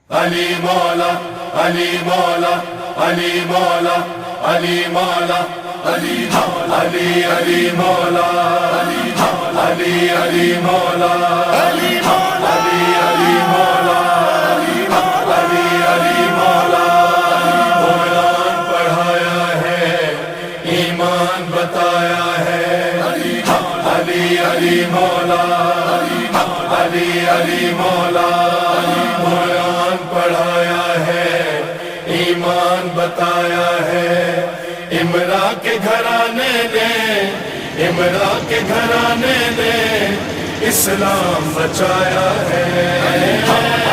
अली मौला अली मौला अली मौला अली मौला अली अली अली मौला अली अली अली मौला अली अली अली मौला अली अली मौला। कुरान पढ़ाया है, ईमान बताया है, अली अली मौला अली अली मौला। कुरान पढ़ाया है, ईमान बताया है, इमरा के घराने ने, इमरा के घराने ने इस्लाम बचाया है।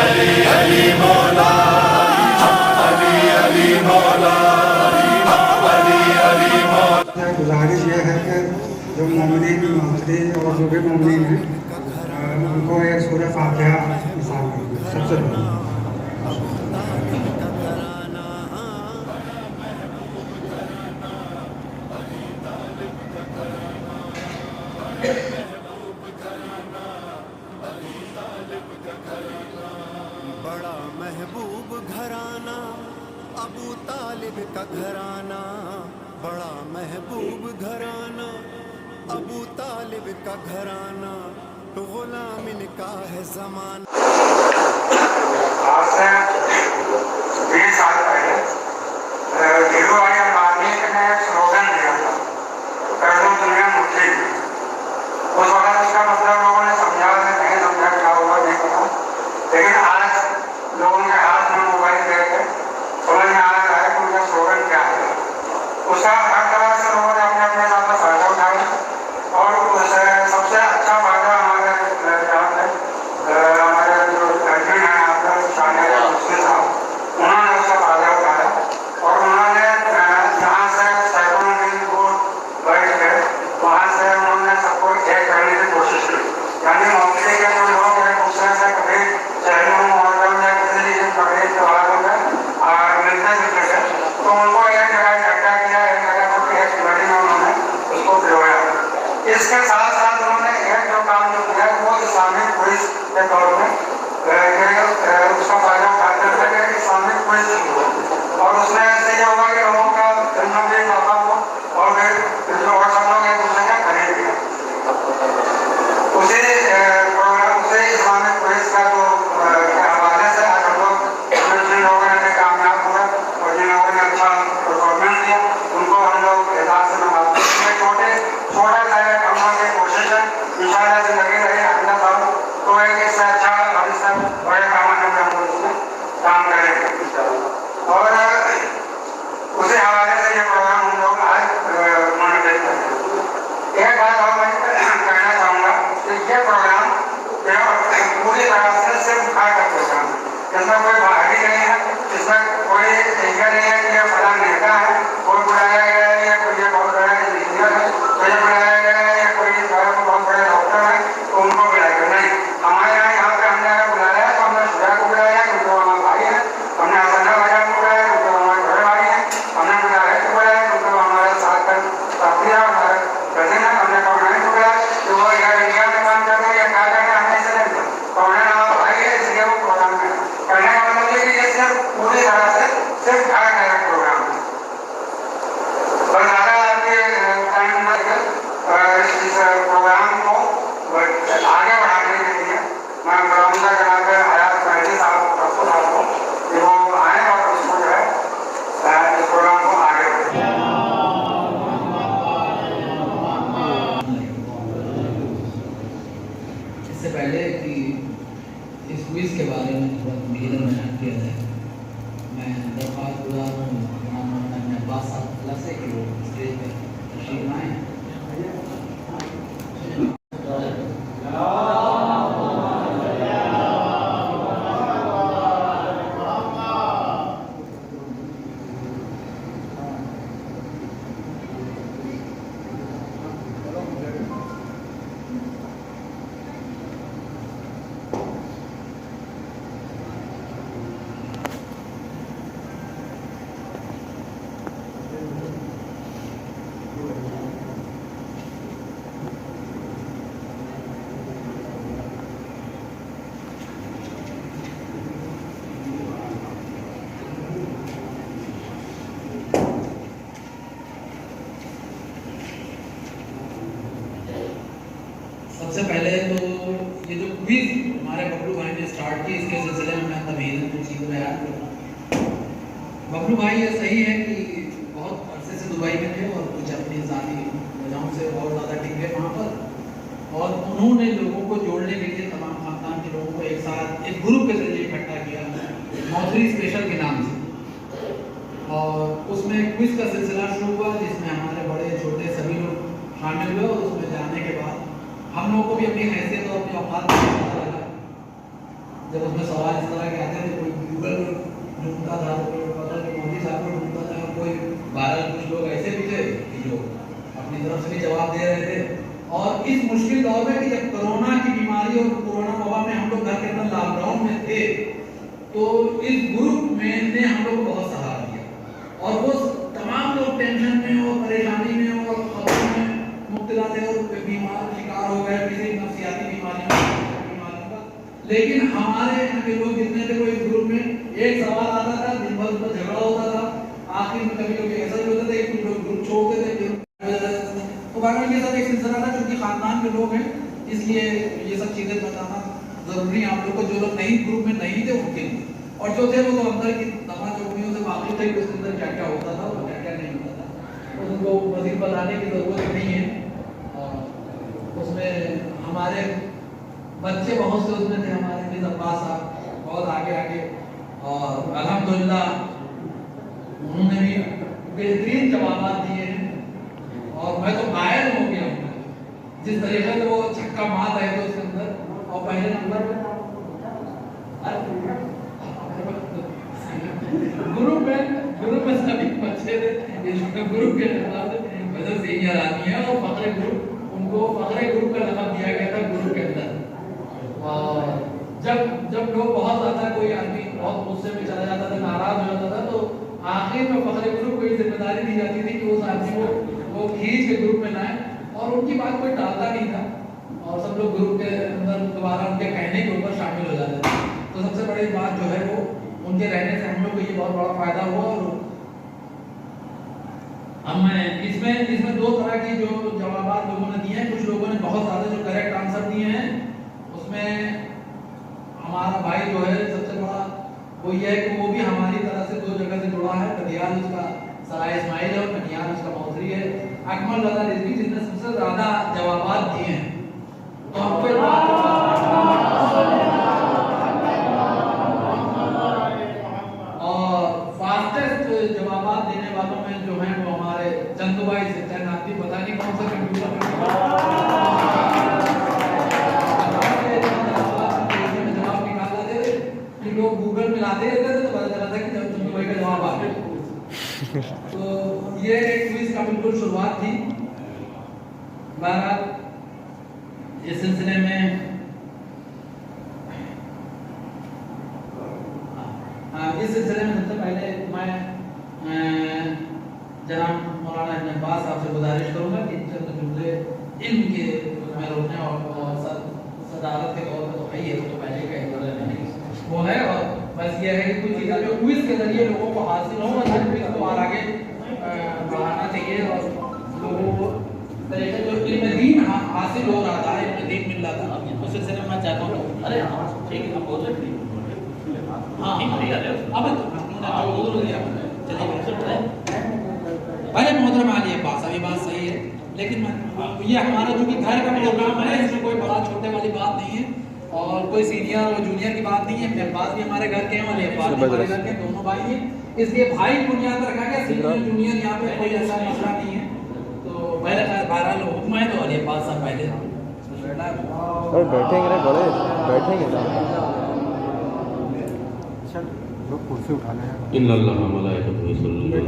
अली अली मौला अली अली मौला अली अली मौला। गुजारिश ये है कि जो मोमिनीन मोहम्मदी और जो भी मोमिनीन हैं उनको एक सूरह फातिहा निसाब करेंगे सबसे पहले। बड़ा महबूब घराना अबू तालिब का घराना, बड़ा महबूब घराना अबू तालिब का घराना, गुलाम इनका है ज़माना। आज से 20 साल पहले धीरूभाई अंबानी ने एक स्लोगन दिया था, कर दो दुनिया मुट्ठी में। उस वक्त उसका मतलब लोगों ने समझा नहीं समझा, क्या हुआ नहीं पता, लेकिन आज लोगों के हाथ में मोबाइल देके समझ में आ रहा है कि उनका स्लोगन क्या है। उसका हर तरह से लोगों ने अपने अपने साथ में फायदा उठाया और उस सबसे अच्छा फायदा हमारे यहाँ पे हमारे जो एडमिन है यहाँ पर शानिया मुस्लिम साहब, उन्होंने उसका फायदा उठाया और उन्होंने जहाँ से सैकड़ों मील दूर बैठ के वहाँ से उन्होंने सबको एक करने की कोशिश की। यानी मोहम्मदी के जो लोग एक दूसरे से कभी शहरों मोहल्लों में किसी कभी त्योहारों में मिलते जुलते थे, तो उनको एक जगह इकट्ठा किया, एक जगह पर एक लड़ी में उन्होंने उसको पिरोया। इसके साथ साथ उन्होंने एक जो काम जो किया वो इस्लामिक पुलिस के तौर में उसका फायदा उठाते थे कि इस्लामिक पुलिस और उसमें ऐसे ये होगा कि लोगों का जन्म भी मौका हो और फिर जो और सब लोग एक दूसरे का खरीद लिया। उसी इस्लामिक पुलिस का जो हवाले से आज हम लोग जिन लोगों ने कामयाब हुआ और जिन लोगों ने अच्छा परफॉर्मेंस दिया उनको हम लोग एजाज से नवाजते हैं। छोटा सा हम लोग की कोशिश है, इंशाअल्लाह जिंदगी रही अगला साल तो एक इससे अच्छा और इससे बड़े काम हम लोग इसमें काम करेंगे इंशाअल्लाह। और उसी हवाले से ये प्रोग्राम हम लोग आज मॉनिटर करेंगे। एक बात और मैं कहना चाहूँगा कि ये प्रोग्राम पूरी तरह से सिर्फ खाए का प्रोग्राम है, इसमें कोई बाहरी नहीं है, इसमें कोई तरीका नहीं है कि ये फला नेता है, कोई बुलाया गया है या कोई बहुत बड़ा इंजीनियर है, कोई बुलाया गया है या कोई बहुत बड़े डॉक्टर है तो उनको बुलाएगा नहीं। हमारे यहाँ पे हमने अगर बुलाया है तो हमने शुजा को बुलाया क्योंकि वो हमारे भाई है, हमने हसना बाजा को बुलाया क्योंकि वो हमारे बड़े भाई है, हमने बुलाया को बुलाया क्योंकि वो हमारे साथ का साथी है, हमारे कजिन है, हमने कौन को बुलाया कि वो यार इंडिया में काम कर रहे हैं या क्या कर रहे हैं हमें से नहीं कौन हमारा भाई है, इसलिए वो प्रोग्राम करने का मतलब ये कि ये सिर्फ पूरी तरह से सिर्फ खाया गया प्रोग्राम है। और ज़्यादा आपके टाइम न इस प्रोग्राम को आगे बढ़ाने के लिए मैं बरामदा जनाब हयात महदी साहब को कि वो आए और उसको जो है इस प्रोग्राम को आगे बढ़ाएं। इससे पहले कि इस क्विज के बारे में थोड़ा मेरा बयान किया जाए, मैं दरख्वास्त गुजार हूँ अपने अब्बास साहब से कि वो स्टेज पर तशरीफ आएँ। सबसे पहले तो ये जो क्विज हमारे बबलू भाई ने स्टार्ट की, इसके सिलसिले में मैं तमीज़ कुछ चीज़ें बयान करूँ। बबलू भाई ये सही है कि बहुत अरसे से दुबई में थे और कुछ अपनी ज़ाती वजहों से और ज़्यादा टिक गए वहाँ पर, और उन्होंने लोगों को जोड़ने के लिए तमाम खानदान के लोगों को एक साथ एक ग्रुप के जरिए इकट्ठा किया, मौसरी स्पेशल के नाम से। और उसमें क्विज का सिलसिला शुरू हुआ जिसमें हमारे बड़े छोटे सभी लोग शामिल हुए, और उसमें जाने के बाद हम लोगों को भी अपनी हैसियत और अपनी औकात का पता लगा। जब उसमें सवाल इस तरह के आते थे, कोई गूगल ढूंढता था, तो कोई पता नहीं मोदी साहब को ढूंढता था, कोई 12 कुछ लोग ऐसे भी थे कि जो अपनी तरफ से भी जवाब दे रहे थे। और इस मुश्किल दौर में कि जब कोरोना की बीमारी और कोरोना वबा में हम लोग घर के अंदर लॉकडाउन में थे, तो इस ग्रुप में ने हम लोग को बहुत सहारा दिया, और वो तमाम लोग टेंशन में और परेशानी में और खतरे में मुब्तला थे और बीमार शिकार हो गए किसी नफसियाती बीमारी का। लेकिन हमारे यहाँ के लोग जितने थे वो इस ग्रुप में एक सवाल आता था, दिन भर उसका झगड़ा होता था, आखिर में कभी कभी ऐसा भी होता था कि कुछ लोग ग्रुप छोड़ते थे। तो बाकी ये सब एक सिलसिला था, क्योंकि खानदान के लोग हैं इसलिए ये सब चीज़ें बताना ज़रूरी है आप लोग को, जो लोग नहीं ग्रुप में नहीं थे उनके लिए, और जो थे वो तो अंदर की तमाम चौकियों से वाकिफ थे कि उसके अंदर क्या क्या होता था और क्या क्या नहीं होता था, तो उनको मज़ीद बताने की ज़रूरत नहीं है। और उसमें हमारे बच्चे बहुत से उसमें थे, हमारे मिस अब्बास साहब बहुत आगे आगे, और अल्हम्दुलिल्लाह उन्होंने भी बेहतरीन जवाब दिए हैं, और मैं तो घायल हो गया हूँ जिस तरीके से वो छक्का मार रहे थे उसके अंदर। और पहले नंबर ग्रुप में सभी बच्चे थे, ग्रुप के वजह सीनियर आदमी है, और फखरे ग्रुप उनको फखरे ग्रुप का लक़ब दिया गया था ग्रुप के अंदर। और जब लोग बहुत ज़्यादा कोई आदमी बहुत गुस्से में चला जाता था, नाराज हो जाता था, तो आखिर में फखरे ग्रुप को ये जिम्मेदारी दी जाती थी कि उस आदमी को वो खींच के ग्रुप में लाए, और उनकी बात कोई टालता नहीं था, और सब लोग ग्रुप के अंदर दोबारा उनके कहने के ऊपर शामिल हो जाते थे। तो सबसे बड़ी बात जो है वो उनके रहने से हम लोग को ये बहुत बड़ा फायदा हुआ। और हम इसमें दो तरह की जो जवाब लोगों ने दिए हैं, कुछ लोगों ने बहुत ज़्यादा जो करेक्ट आंसर दिए हैं, उसमें हमारा भाई जो है सबसे बड़ा वो ये है कि वो भी हमारी तरह से 2 जगह से जुड़ा है, कदियाल उसका सराय इस्माइल है और कटियान उसका मौसरी है। अकमल रज़ा रिजवी जिसने सबसे ज़्यादा जवाब दिए हैं, तो हम फिर और फास्टेस्ट जवाब देने वालों में जो हैं वो हमारे चंदू भाई से तैनाती, पता नहीं कौन सा कंप्यूटर जवाब निकाल देते थे कि लोग गूगल में लाते रहते थे, तो पता चला था कि चंदू भाई का जवाब आ गया। तो ये एक क्विज का बिल्कुल शुरुआत थी। बहरहाल इस सिलसिले में सबसे पहले मैं जनाब मौलाना इब्न अब्बास साहब से गुजारिश करूंगा कि चंद जुमले इल्म के में रोकने और सदारत के तौर पर तो है तो पहले का वो है, और बस ये है कि कुछ चीज़ें जो क्विज के जरिए लोगों को हासिल हो, और क्विज को और आगे बढ़ाना चाहिए, और लोगों को तरीके जो इल्म दीन हासिल हो रहा था, इल्म दीन मिल रहा था, उस सिलसिले में मैं चाहता हूँ। अरे ठीक है, आप बोल रहे हाँ अरे मोहतरम आलिया बात अभी बात सही है, लेकिन ये हमारा जो कि घर का प्रोग्राम है, इसमें कोई बड़ा छोटे वाली बात नहीं है, और कोई सीनियर और जूनियर की बात नहीं है। मेरे पास भी हमारे घर के हैं और अब्बास भी हमारे घर के, दोनों भाई हैं, इसलिए भाई बुनियाद पर रखा गया, सीनियर जूनियर यहाँ पे कोई ऐसा मसला नहीं है। तो पहले खैर 12 लोग हुक्म है, तो अली अब्बास साहब पहले बैठेंगे ना, बड़े बैठेंगे ना, कुर्सी उठा लें। इन्नल्लाह व मलाइकतहु युसल्लूना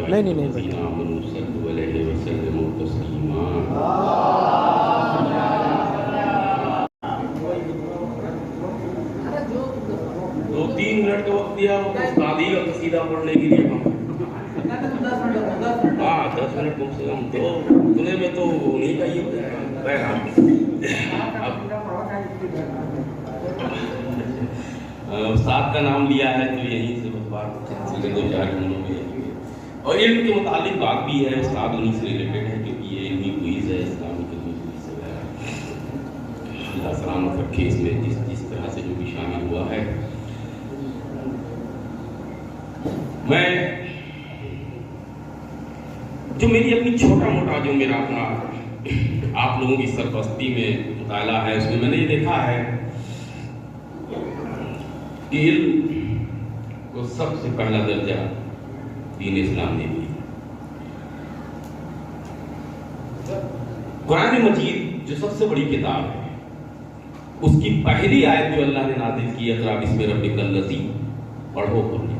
अलन नबी नहीं आमनू सल्लु अलैहि व सल्लिमू तस्लीमा। दो 3 मिनट का वक्त दिया उस्तादी का कसीदा पढ़ने के लिए। हाँ 10 मिनट कम से कम, तो खुले में तो नहीं चाहिए। उस्ताद का नाम लिया है तो यहीं से बस बात 2-4 घंटों में। और इल्म के मुतालिक बात भी है, उस्ताद उन्हीं से रिलेटेड है, क्योंकि ये इल्मी क्विज़ है, इस्लामी के क्विज़ है। सलामत रखे इसमें जिस तरह से जो भी शामिल हुआ है। मैं जो मेरी अपनी छोटा मोटा जो मेरा अपना आप लोगों की सरपरस्ती में मुताला है, उसमें मैंने ये देखा है कि इल्म को सबसे पहला दर्जा दीन इस्लाम ने दिया। कुरान मजीद जो सबसे बड़ी किताब है, उसकी पहली आयत जो अल्लाह ने नाज़िल की, इक़रा बिस्मि रब्बिकल लज़ी, पढ़ो पढ़ो।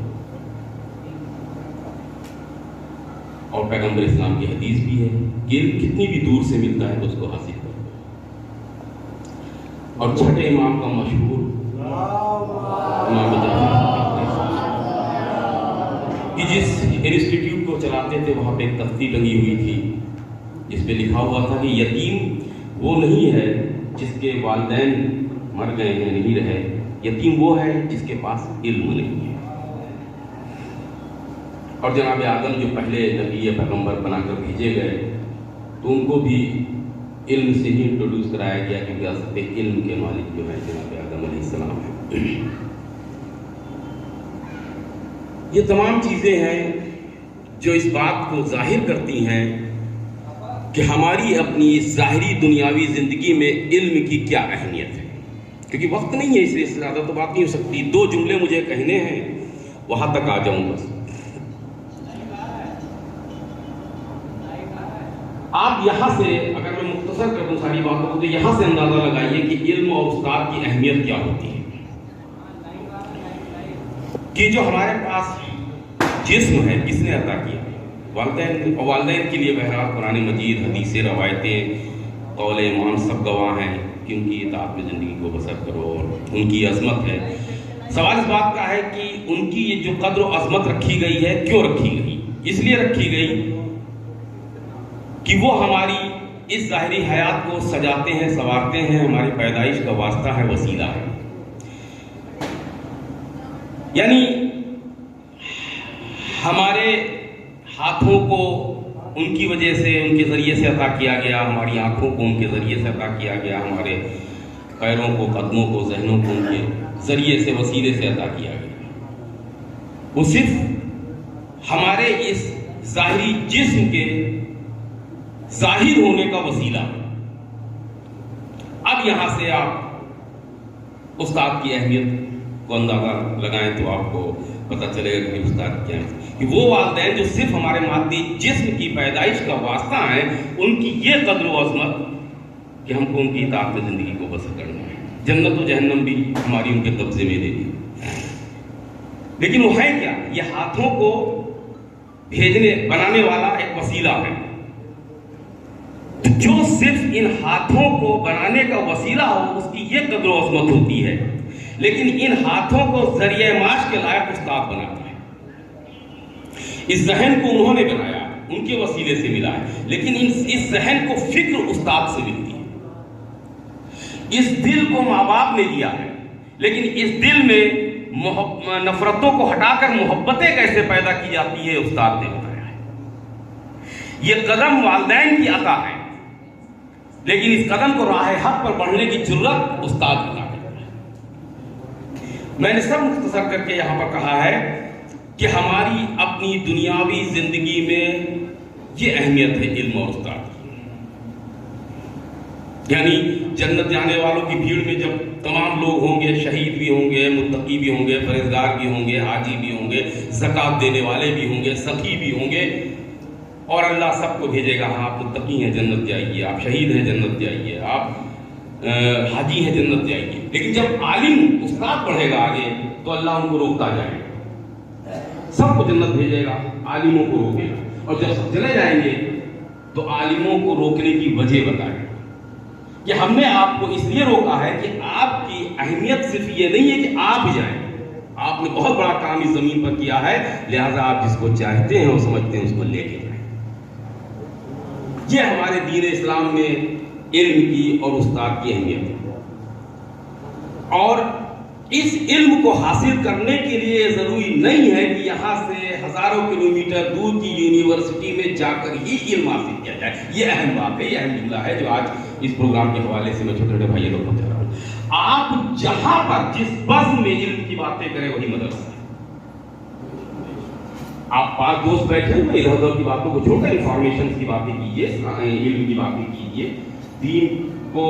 और पैगंबर इस्लाम की हदीस भी है कि इल्म कितनी भी दूर से मिलता है तो उसको हासिल करो। और छठे इमाम का मशहूर इमाम कि जिस इंस्टीट्यूट को चलाते थे वहाँ पे एक तख्ती लगी हुई थी जिस पे लिखा हुआ था कि यतीम वो नहीं है जिसके वालिदैन मर गए हैं, नहीं रहे, यतीम वो है जिसके पास इल्म नहीं है। और जनाब आदम जो पहले नबी या पैगंबर बनाकर भेजे गए तो उनको भी इल्म से ही इंट्रोड्यूस कराया गया कि विरासत इल्म के मालिक जो है जनाब आदम अलैहिस्सलाम है। ये तमाम चीज़ें हैं जो इस बात को जाहिर करती हैं कि हमारी अपनी ज़ाहिरी दुनियावी ज़िंदगी में इल्म की क्या अहमियत है। क्योंकि वक्त नहीं है इसलिए ज़्यादा तो बात नहीं हो सकती। 2 जुमले मुझे कहने हैं, वहाँ तक आ जाऊँ बस। आप यहाँ से अगर मैं मुख्तसर कर दूँ सारी बातों को, तो यहाँ से अंदाज़ा लगाइए कि इल्म और उस्ताद की अहमियत क्या होती है। कि जो हमारे पास जिस्म है किसने अता किया? वालिदैन। और वालिदैन के लिए बहरहाल कुरान मजीद, हदीसें, रवायतें, कौल इमाम सब गवाह हैं कि उनकी इताअत में ज़िंदगी को बसर करो और उनकी अज़मत है। सवाल इस बात का है कि उनकी ये जो कद्र और अज़मत रखी गई है, क्यों रखी गई? इसलिए रखी गई कि वो हमारी इस ज़ाहिरी हयात को सजाते हैं, संवारते हैं, हमारी पैदाइश का वास्ता है, वसीला है। यानी हमारे हाथों को उनकी वजह से, उनके ज़रिए से अता किया गया, हमारी आँखों को उनके ज़रिए से अता किया गया, हमारे पैरों को, कदमों को, जहनों को उनके ज़रिए से, वसीले से अता किया गया। वो सिर्फ हमारे इस ज़ाहिरी जिस्म के ज़ाहिर होने का वसीला। अब यहां से आप उस्ताद की अहमियत को अंदाजा लगाएं तो आपको पता चलेगा कि उस्ताद क्या है। कि वो वालिदैन जो सिर्फ हमारे मादी जिस्म की पैदाइश का वास्ता है, उनकी ये कद्र व अज़मत कि हमको उनकी इताअत में ज़िंदगी को बसर करना है। जन्नत व जहन्नम भी हमारी उनके कब्जे में दे दी। लेकिन वो है क्या? ये हाथों को भेजने बनाने वाला एक वसीला है। जो सिर्फ इन हाथों को बनाने का वसीला हो, उसकी ये कद्र व अज़मत होती है। लेकिन इन हाथों को ज़रिए माश के लायक उस्ताद बनाता है। इस जहन को उन्होंने बनाया, उनके वसीले से मिला है। लेकिन इस जहन को फिक्र उस्ताद से मिलती है। इस दिल को माँ बाप ने दिया है, लेकिन इस दिल में नफरतों को हटाकर मोहब्बतें कैसे पैदा की जाती है, उस्ताद ने बताया है। यह कदम वालिदैन की अता है, लेकिन इस कदम को राह हक पर बढ़ने की जरूरत उस्ताद बता देता है। मैंने सब मुख्तसर करके यहाँ पर कहा है कि हमारी अपनी दुनियावी जिंदगी में ये अहमियत है इल्म और उस्ताद की। यानी जन्नत जाने वालों की भीड़ में जब तमाम लोग होंगे, शहीद भी होंगे, मुत्तकी भी होंगे, परहेजगार भी होंगे, हाजी भी होंगे, ज़कात देने वाले भी होंगे, सखी भी होंगे, और अल्लाह सबको भेजेगा, हाँ आप मुत्तकी हैं जन्नत जाइए, आप शहीद हैं जन्नत जाइए, आप हाजी हैं जन्नत जाइए। लेकिन जब आलिम उस्ताद पढ़ेगा आगे तो अल्लाह उनको रोकता जाएगा, सबको जन्नत भेजेगा, आलिमों को रोकेगा। और जब सब चले जाएंगे तो आलिमों को रोकने की वजह बताएगा कि हमने आपको इसलिए रोका है कि आपकी अहमियत सिर्फ ये नहीं है कि आप जाएं, आपने बहुत बड़ा काम इस जमीन पर किया है, लिहाजा आप जिसको चाहते हैं और समझते हैं उसको लेके जाएं। ये हमारे दीन इस्लाम में इल्म की और उस्ताद की अहमियत है। और इस इल्म को हासिल करने के लिए जरूरी नहीं है कि यहाँ से हजारों किलोमीटर दूर की यूनिवर्सिटी में जाकर ही इल्म हासिल किया जाए। ये अहम बात है, ये अहम जुमला है जो आज इस प्रोग्राम के हवाले से मैं छोटे छोटे भाइयों लोग को कह रहा हूँ। आप जहां पर जिस बज़्म में इल्म की बातें करें वही मदरसा है। आप 5 दोस्त बैठे हुए इधर उधर की बातों को छोड़कर इंफॉर्मेशन की बातें कीजिए, इल्म की बातें कीजिए, दीन को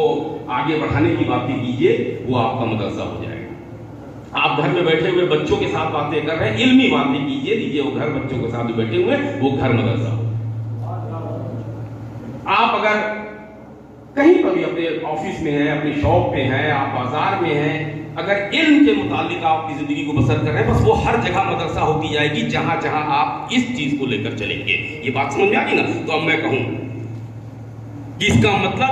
आगे बढ़ाने की बातें कीजिए, वो आपका मदरसा हो जाएगा। आप घर में बैठे हुए बच्चों के साथ बातें कर रहे हैं, इल्मी बातें कीजिए, वो घर बच्चों के साथ जो बैठे हुए वो घर मदरसा हो। आप अगर कहीं पर भी अपने ऑफिस में हैं, अपनी शॉप पे हैं, आप बाजार में हैं, अगर इल्म के मुतालिक आप अपनी जिंदगी को बसर कर रहे हैं, बस वो हर जगह मदरसा होती जाएगी जहां जहां आप इस चीज को लेकर चलेंगे। ये बात समझ में आ गई ना? तो अब मैं कहूं कि इसका मतलब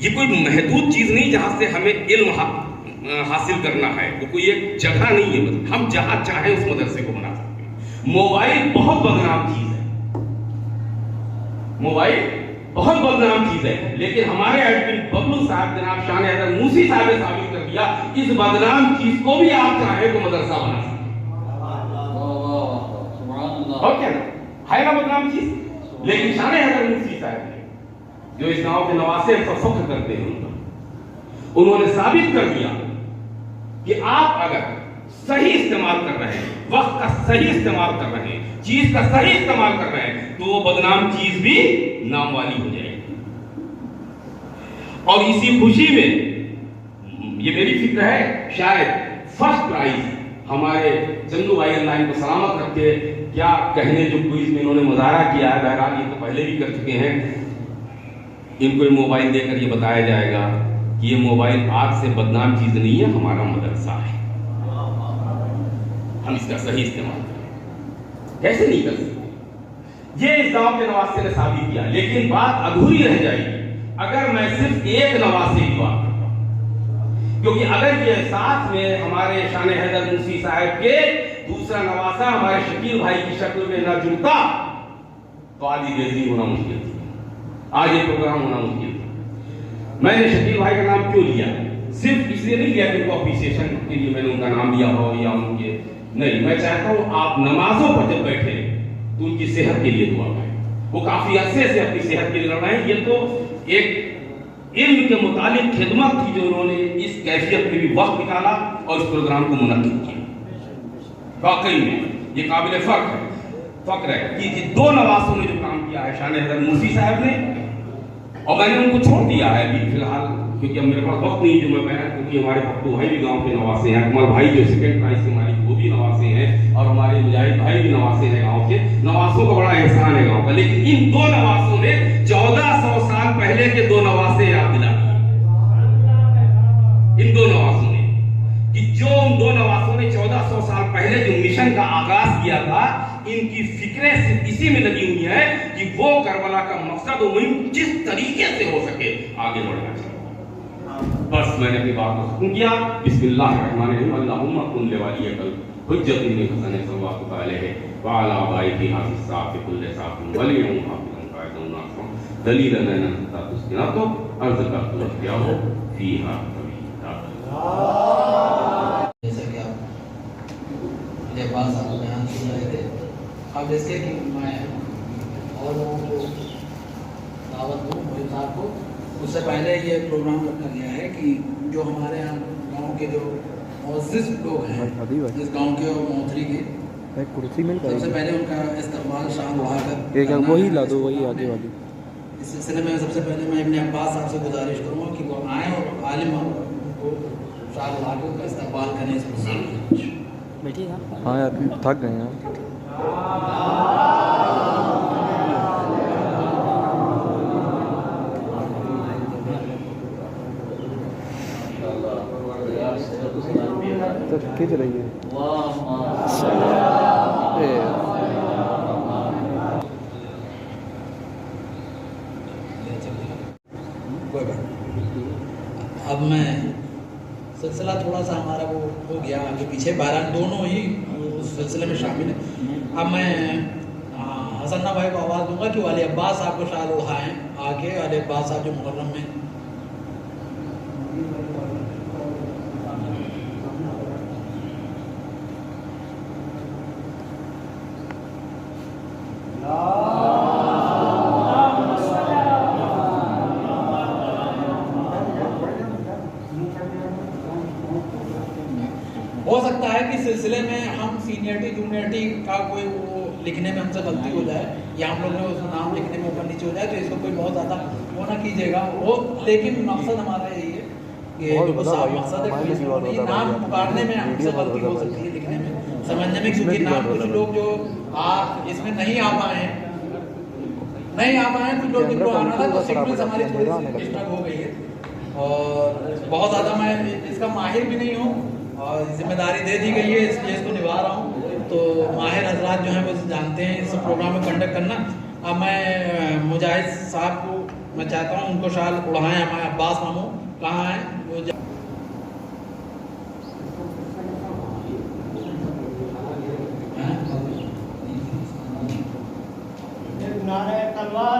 ये कोई महदूद चीज नहीं जहां से हमें इल्म हासिल करना है, वो कोई एक जगह नहीं है। मतलब हम जहां चाहें उस मदरसे को बना सकते हैं। मोबाइल बहुत बदनाम चीज है, मोबाइल बहुत बदनाम चीज है, लेकिन हमारे एडमिन बबलू साहब जनाब शान हैदर मूसी साहब ने साबित कर दिया इस बदनाम चीज को भी आप चाहें तो मदरसा बना सकते हैं। और क्या है ना बदनाम चीज? लेकिन शान हैदर मूसी साहब ने जो इस गांव के नवासे पर फख्र करते हैं, उन्होंने साबित कर दिया कि आप अगर सही इस्तेमाल कर रहे हैं, वक्त का सही इस्तेमाल कर रहे हैं, चीज का सही इस्तेमाल कर रहे हैं, तो वो बदनाम चीज भी नाम वाली हो जाएगी। और इसी खुशी में ये मेरी फिक्र है, शायद फर्स्ट प्राइज हमारे चंदू भाई अल्लाह इनको सलामत रखे, क्या कहने जो क्विज में इन्होंने मुजाहरा किया है, बहरहाल ये तो पहले भी कर चुके हैं, इनको ये मोबाइल देकर ये बताया जाएगा कि ये मोबाइल आज से बदनाम चीज नहीं है, हमारा मदरसा है, हम इसका सही इस्तेमाल करें। कैसे नहीं कर सकते? ये इस गांव के नवासे ने साबित किया, लेकिन बात अधूरी रह जाएगी अगर मैं सिर्फ एक नवासे की बात करता हूं, क्योंकि अगर ये साथ में हमारे शान हैदर मूसी साहब के दूसरा नवासा हमारे शकील भाई की शक्ल में न जुड़ता तो आज ये बेइज्जती होना मुश्किल थी, आज ये प्रोग्राम होना मुश्किल था। मैंने शकील भाई का नाम क्यों लिया? सिर्फ इसलिए नहीं लिया कि उनको अप्रिसिएशन के लिए मैंने उनका नाम लिया हो या उनके, नहीं, मैं चाहता हूं आप नमाजों पर जब बैठे तो उनकी सेहत के लिए दुआ करें। वो काफी अरसे से अपनी सेहत के लिए लड़ रहे हैं। ये तो एक इल्म के मुतालिक खिदमत थी जो उन्होंने इस कैफियत में भी वक्त निकाला और इस प्रोग्राम को मुनक्किद किया। वाकई में ये काबिल फख्र है कि 2 नवासों ने जो काम किया है, शान हैदर मूसी साहब ने, और मैंने उनको छोड़ दिया है अभी फिलहाल, क्योंकि अब मेरे पास वक्त नहीं जो मैं कहना, क्योंकि हमारे भक्तू भाई भी गांव के नवासे हैं, अकमल भाई जो सेकंड प्राइज के मालिक वो भी नवासे हैं, और हमारे मुजाहिद भाई भी नवासे हैं गांव के। नवासों का बड़ा एहसान है गांव का, लेकिन इन 2 नवासों ने 1400 साल पहले के 2 नवासे याद दिला दिए। इन 2 नवासों ने कि जो उन 2 नवासों ने 1400 साल पहले जो मिशन का आगाज किया था, इनकी फिक्रें सिर्फ इसी में लगी हुई है कि वो करबला का मकसद और मुहिम जिस तरीके से हो सके आगे बढ़ना चाहिए। बस मैंने अपनी बात को खत्म किया। बिस्मिल्लाहिर्रहमानिर्रहीम। अल्लाहुम्मा कुन लिवालियकल हुज्जतिन हसन सल्लल्लाहु अलैहि व अला आलिहि हाफिज़ कुल्ले साफिन वलियन हाफिज़न कायदुन नासर दलीलन लना तस्किना तो अर्ज़ का तो क्या हो फीहा जैसा कि आप मेरे पास आप बयान सुन रहे थे, अब जैसे कि मैं और लोगों को दावत दूँ मोहित साहब को, उससे पहले ये प्रोग्राम रखा गया है कि जो हमारे यहाँ गांव के जो मुअज़्ज़िज़ लोग हैं, जिस गांव के और मोहतरी के, एक कुर्सी मिल सबसे पहले उनका इस्तकबाल शान उड़ाकर एक वही ला दो, वही आगे वाली। इस सिलसिले में सबसे पहले मैं इब्न अब्बास साहब से गुजारिश करूँगा कि वो आएँ और आलिम को शान उड़ाकर उनका इस्तकबाल करें। इस हाँ यार थक गए हैं। तो खींच रही है। अब मैं सिलसिला थोड़ा सा हमारा वो हो गया आगे पीछे, बहरहाल दोनों ही उस सिलसिले में शामिल है। अब मैं हसन्ना भाई को आवाज़ दूंगा कि वाले अब्बास साहब को शाल उड़ाएँ आके, वाले अब्बास साहब जो मुहर्रम में सकता है कि सिलसिले में हम सीनियरिटी जूनियरिटी का कोई वो लिखने में हमसे गलती हो जाए या हम लोग में उसका नाम लिखने में ऊपर नीचे हो जाए, तो इसको कोई बहुत ज़्यादा वो ना कीजिएगा वो। लेकिन मकसद हमारा यही है कि जो साफ मकसद है कि ये नाम पुकारने में हमसे गलती हो सकती है, लिखने में समझने में, क्योंकि नाम कुछ लोग जो इसमें नहीं आ पाए हैं कुछ लोग जिनको आना था, तो सीक्वेंस हमारी थोड़ी सी डिस्टर्ब हो गई है। और बहुत ज़्यादा मैं इसका माहिर भी नहीं हूँ और जिम्मेदारी दे दी गई है, इसलिए इसको निभा रहा हूँ। तो माहिर हजरात जो हैं वो जानते हैं इस प्रोग्राम में कंडक्ट करना। अब मैं मुजाहिद साहब को मैं चाहता हूँ उनको शाल उड़ाएँ। हमारे अब्बास मामू कहाँ हैं वो नारे तलवार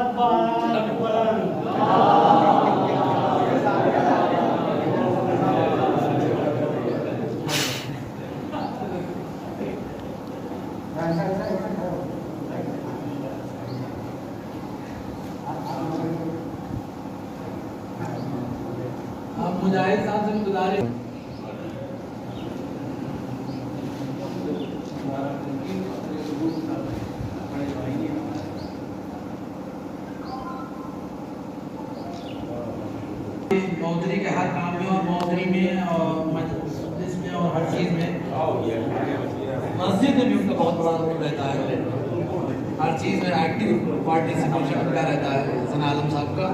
बुलंद। अब मुजाहिद साहब से गुजारिश मौजरी के हर काम में और मौजरी में और मजलिस में और हर चीज़ में, मस्जिद में भी उनका बहुत बड़ा रोल रहता है। हर चीज़ में एक्टिव पार्टिसिपेशन उनका रहता है हसन आलम साहब का।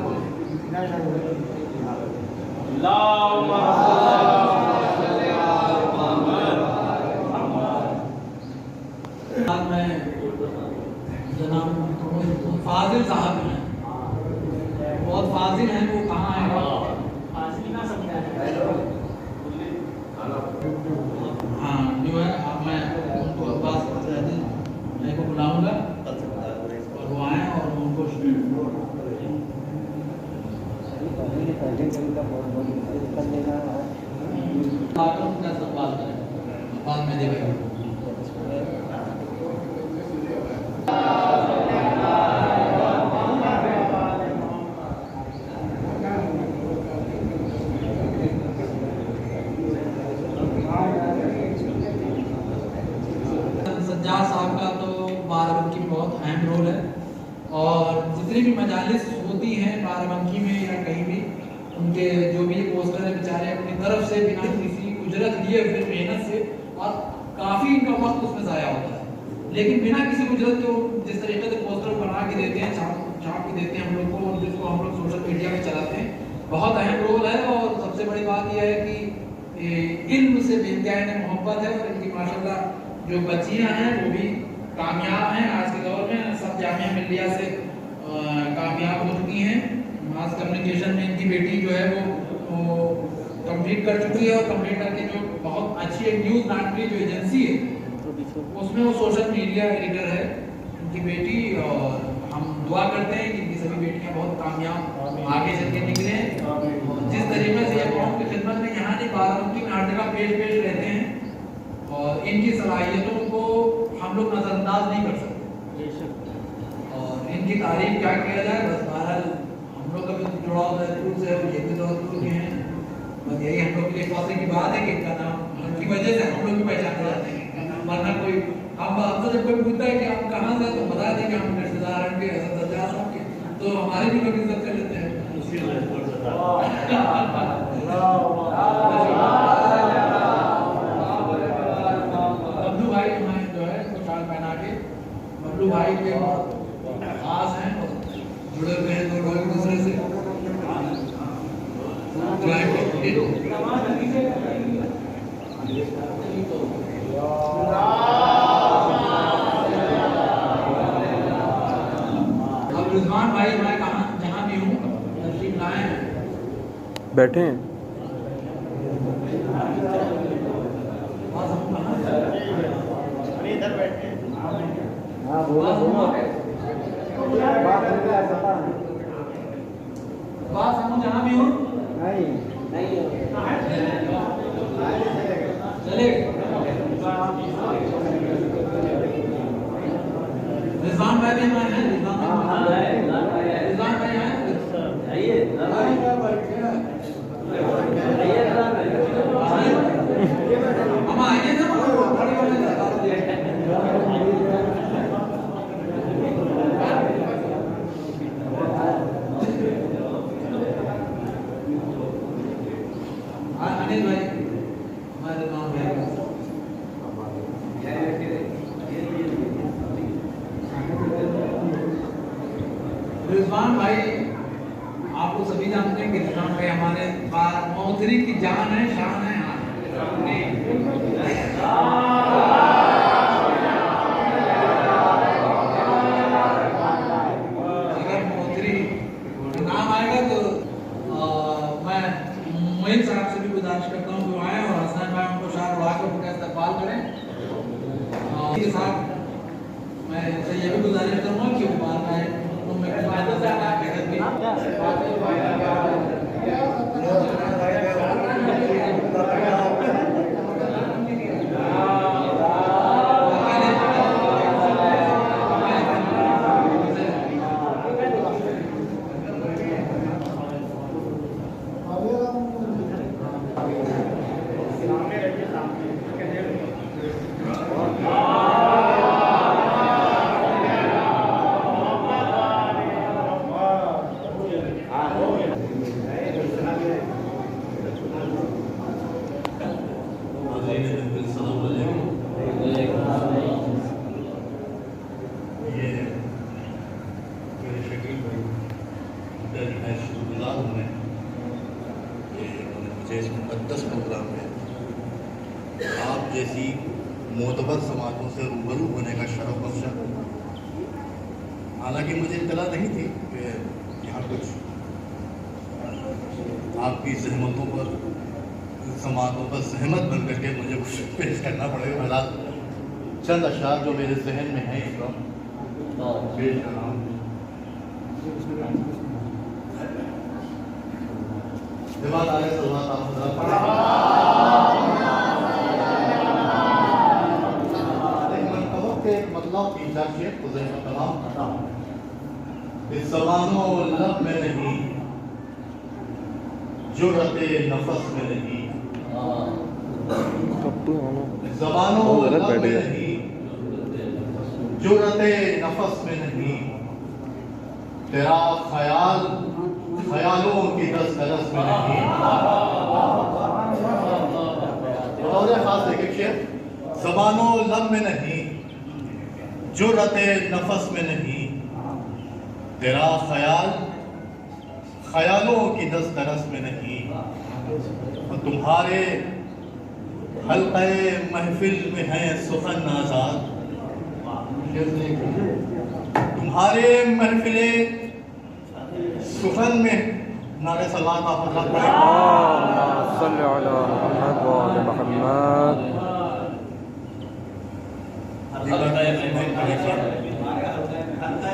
मैं जनाब फाजिल साहब हैं, बहुत फाजिल हैं, वो कहाँ हैं? हाँ जो है, अब मैं उनको अब्बास मैं को बुलाऊंगा और वो आए और उनको सवाल करें बाद में देखेंगे। सज्जाद साहब का तो बाराबंकी में बहुत अहम रोल है और जितनी भी मजालिस होती हैं बाराबंकी में या कहीं भी, उनके जो भी पोस्टर है बेचारे अपनी तरफ से बिना किसी उजरत लिए फिर मेहनत से, और काफ़ी इनका वक्त उसमें ज़ाया होता है, लेकिन बिना किसी उजरत के जिस तरीके से पोस्टर बना के देते हैं, छाप के देते हैं हम लोग को, और जिसको हम लोग सोशल मीडिया में चलाते हैं, बहुत अहम रोल है। और सबसे बड़ी बात यह है कि इल्म से बेइंतहा मोहब्बत है और इनकी माशाल्लाह जो बच्चियां हैं वो भी कामयाब हैं। आज के दौर में सब जामिया मिल्लिया से कामयाब हो चुकी हैं। मास कम्युनिकेशन में इनकी बेटी जो है वो कंप्लीट कर चुकी है और कंप्लीट करके जो बहुत अच्छी एक न्यूज़ नाटली जो एजेंसी है उसमें वो सोशल मीडिया एडिटर है इनकी बेटी। और हम दुआ करते हैं कि इनकी सभी बेटियां बहुत कामयाब आगे चल के निकलें। जिस तरीके से ये कौम की खिदमत में यहाँ नहीं बाराबंकी में हर जगह पेश रहते हैं और इनकी सलाहियतों को हम लोग नज़रअंदाज नहीं कर सकते और इनकी तारीफ क्या किया जाए। बस बहरहाल हम लोग का भी जुड़ाव दूर से ये भी दूर के हैं, बस यही हम लोग के लिए फौसले की बात है कि इनका नाम उनकी वजह से हम लोग भी पहचाने जाते हैं। वरना कोई हमसे जब कोई पूछता है कि आप कहाँ से, तो बता दें कि हम रिश्तेदार हैं के सज्जाद के, तो हमारे भी लोग इज्जत कर लेते हैं। अब्दू भाई हमारे जो है तो शाल पहना के, अब्दू भाई के खास हैं, जुड़े हुए हैं दो लोग एक दूसरे से। अब रिजवान भाई मैं कहाँ जहाँ भी हूँ तशरीफ लाए हैं, बैठे हैं। इधर बैठे हैं। बात हम जहाँ भी हूँ चले। रिजवान भाई भी हमारे हैं, रिजवान भाई हैं, आइए हम आएंगे ना बड़ी वाले अनिल भाई हमारे गाँव में रिजवान भाई, आपको सभी जानते हैं कि रिजवान भाई हमारे मौतरी की जान है, शान है। अगर मौतरी नाम आएगा तो मैं मोहित साहब से भी गुजारिश करता हूँ कि वो आए और हसन भाई उनको शार उड़ा कर उनका इस्तेमाल करें। इसके साथ मैं इनसे ये भी गुजारिश करूँगा कि वो बात आए तो मैं इस मुक़द्दस प्रोग्राम में आप जैसी मोतबर समातों से रूबरू होने का शरफ बख्शा। हालांकि मुझे इत्तला नहीं थी कि यहाँ कुछ आपकी सहमतों पर समातों पर सहमत बन करके मुझे कुछ पेश करना पड़ेगा। हालात चंद अशार जो मेरे जहन में हैं इस वक्त पेश कर रहा हूँ। इस ज़बानो लब में नहीं, जुर्रते नफस में नहीं, ज़बानो लब में नहीं, जुर्रते नफस में नहीं, तेरा ख्याल ख्यालों की दस्तरस में नहीं। और खास देखिए शेर, ज़बानो लब में नहीं, जुर्रते नफस में नहीं, तेरा ख्याल ख्यालों की दस्तरस में नहीं। और तुम्हारे हल्क़े महफिल में है सुखन आज़ाद, तुम्हारे महफिले सुखन में नारे सलात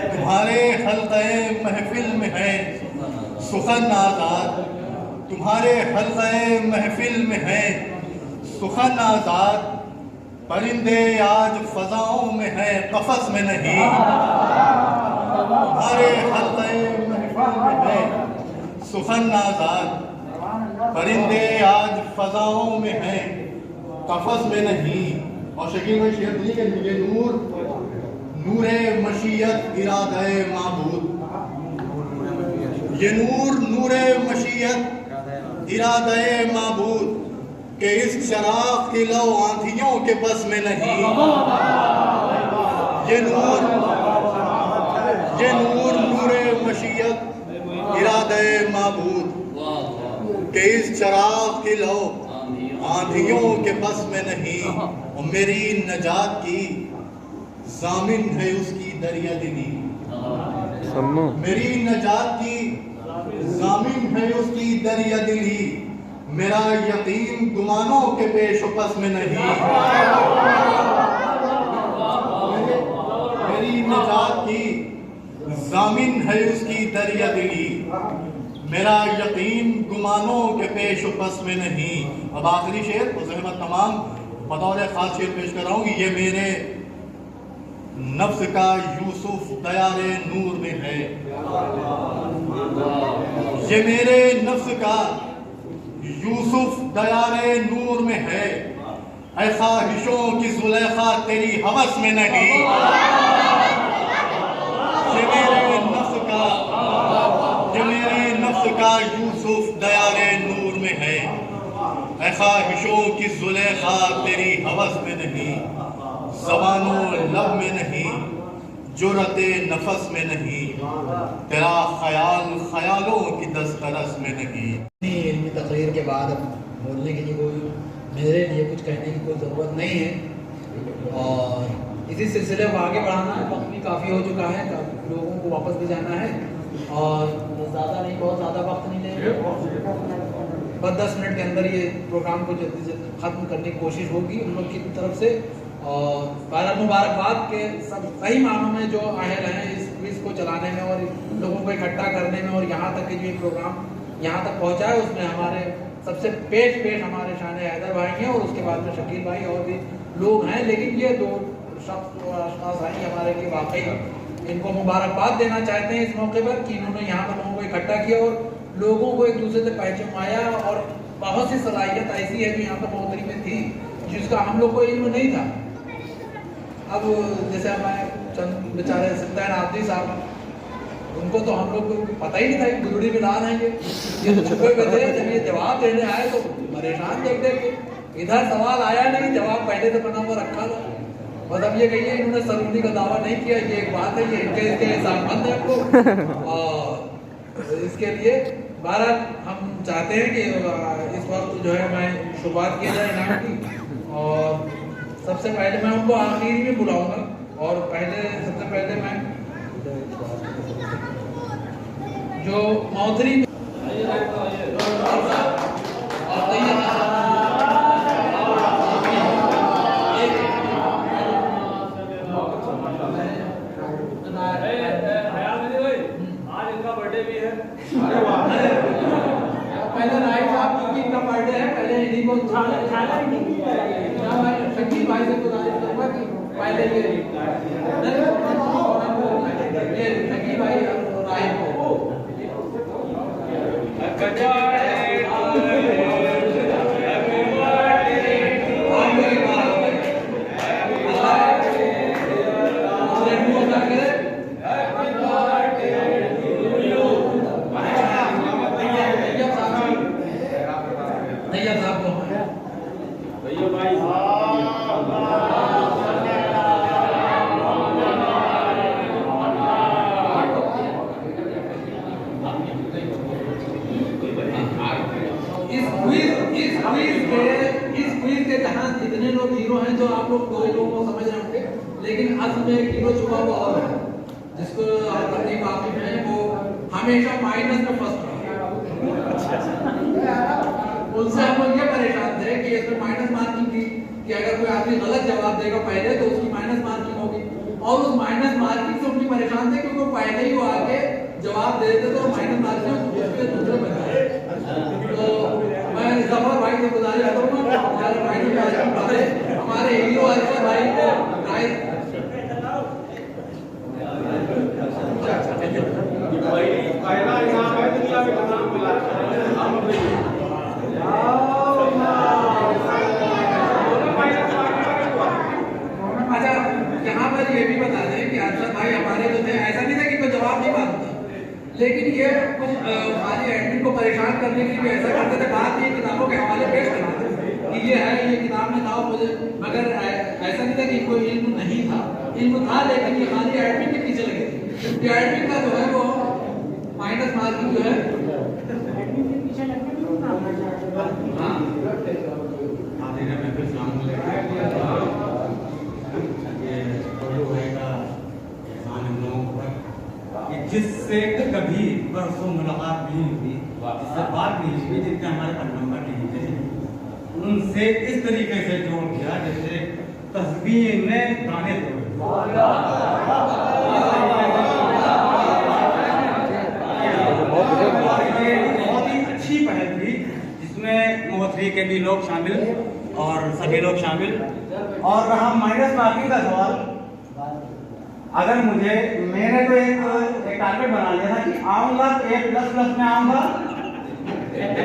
तुम्हारे हल्क़े महफिल में है सुखन आज़ाद, तुम्हारे हल्क़े महफिल में है सुखन आज़ाद। परिंदे आज फ़ज़ाओं में है क़फ़स में नहीं, तुम्हारे हल्क़े महफिल में है सुखन आज़ाद। परिंदे आज फ़ज़ाओं में है क़फ़स में नहीं। और शकील भाई शेर नहीं कि ये नूर नूरे मशीयत इरादे माबूद, ये नूर नूरे मशीयत इरादे माबूद के इस चराग की लौ आंधियों के बस में नहीं। ये नूर नूरे मशीयत इरादे माबूद के इस चराग की लौ आंधियों के बस में नहीं। और मेरी नजात की ज़ामिन है उसकी दरिया दिली, मेरी नजात की ज़ामिन है उसकी दरिया दिली। मेरा यकीन गुमानों के पेश-ओ-पस में नहीं। मेरी नजात की ज़ामिन है उसकी दरिया दिली, मेरा यकीन गुमानों के पेश-ओ-पस में नहीं। अब आखिरी शेर ज़हमत तमाम बतौर ख़ास शेर पेश कर रहा हूँ कि ये मेरे नफ्स का यूसुफ दयारे नूर में है, ये मेरे नफ्स का यूसुफ दयारे नूर में है, ऐ ख्वाहिशों की जुलेखा तेरी हवस में नहीं। ये मेरे नफ्स का यूसुफ दयारे नूर में है, ऐ ख्वाहिशों की जुलेखा तेरी हवस में नहीं। ज़बानो लब में नहीं, जुर्रते नफस में नहीं, तेरा ख्याल ख्यालों की दस्तरस में नहीं। इल्मी तकरीर के बाद अब बोलने के लिए कोई मेरे लिए कुछ कहने की कोई ज़रूरत नहीं है और इसी सिलसिले को आगे बढ़ाना है। वक्त भी काफ़ी हो चुका है, लोगों को वापस भी जाना है और ज़्यादा नहीं, बहुत ज़्यादा वक्त नहीं लेंगे, बस 10 मिनट के अंदर ये प्रोग्राम को जल्दी से ख़त्म करने की कोशिश होगी उन लोग की तरफ से। और बहरहाल मुबारकबाद के सब सही मानों में जो अहल हैं इस क्विज़ को चलाने में और लोगों को इकट्ठा करने में और यहाँ तक कि जो ये प्रोग्राम यहाँ तक पहुँचा है उसमें हमारे सबसे पेश हमारे शान हैदर भाई हैं और उसके बाद में शकील भाई और भी लोग हैं। लेकिन ये दो शख्स हैं हमारे लिए वाकई इनको मुबारकबाद देना चाहते हैं इस मौके पर कि इन्होंने यहाँ पर लोगों को इकट्ठा किया और लोगों को एक दूसरे से पहचानाया और बहुत सी सलाहियत ऐसी है जो यहाँ पर मौतरी में थी जिसका हम लोग को इल्म नहीं था। अब जैसे हमारे चंद बेचारे सुल्तान आदि साहब उनको तो हम लोग को पता ही नहीं था कि गुरुड़ी बिलाल हैं ये सुबह में थे, जब ये जवाब देने आए तो परेशान देख के इधर सवाल आया नहीं, जवाब पहले से बना हुआ रखा था। बस अब ये कहिए इन्होंने सरूनी का दावा नहीं किया, ये एक बात है, ये इनके हिसाब बंद है आपको। और इसके लिए बारह हम चाहते हैं कि इस वक्त जो है मैं शुरुआत किया जाए इनाम की और सबसे पहले मैं उनको आखिरी में बुलाऊंगा और सबसे पहले मैं जो मौतरी आज इनका बर्थडे भी है। पहले राय साहब क्योंकि इनका बर्थडे है, पहले इन्हीं को शकील भाई से गुजारिश करूंगा कि पहले ये शकील भाई राय को इतने लोग हीरो हैं जो आप लोग दो लोगों को समझ रहे होंगे, लेकिन असल में एक हीरो छुपा हुआ और है जिसको आप अपनी वाकिफ हैं, वो हमेशा माइनस में फंस रहा है। उनसे हम लोग ये परेशान थे कि इसमें माइनस मार्किंग थी कि अगर कोई आदमी गलत जवाब देगा पहले तो उसकी माइनस मार्किंग होगी और उस माइनस मार्किंग से उनकी परेशान थे क्योंकि पहले ही वो आके जवाब दे देते तो माइनस मार्किंग दूसरे बचाए। तो मैं जफर भाई से गुजारिश करूंगा हमारे भाई हमारे हीरो अरशद भाई को पहला इनाम है दुनिया में नाम मिला अच्छा यहाँ पर ये भी बता दें कि अरशद भाई हमारे जो थे ऐसा नहीं था कि कोई जवाब नहीं मानता, लेकिन ये कुछ खाली एडमिन को परेशान करने के लिए ऐसा करते थे, बात ये किताबों के हवाले पेश करते थे कि ये है ये किताब में था मुझे, मगर ऐसा नहीं था कि कोई इल्म नहीं था, इल्म था लेकिन ये खाली एडमिन के पीछे लगे थे। ये एडमिन का जो है वो माइनस मार्किंग जो है जिससे कभी परसों मुलाकात नहीं हुई, जिससे बात नहीं हुई, जिनके हमारे पास नंबर नहीं थे, उनसे इस तरीके से जोड़ दिया जैसे तस्वीर ने गाने बहुत ही अच्छी पहल थी जिसमें मोहतरी के भी लोग शामिल और सभी लोग शामिल। और रहा माइनस मार्किंग का सवाल, अगर मैंने तो एक टारगेट बना लिया था कि आऊंगा A++ में आऊंगा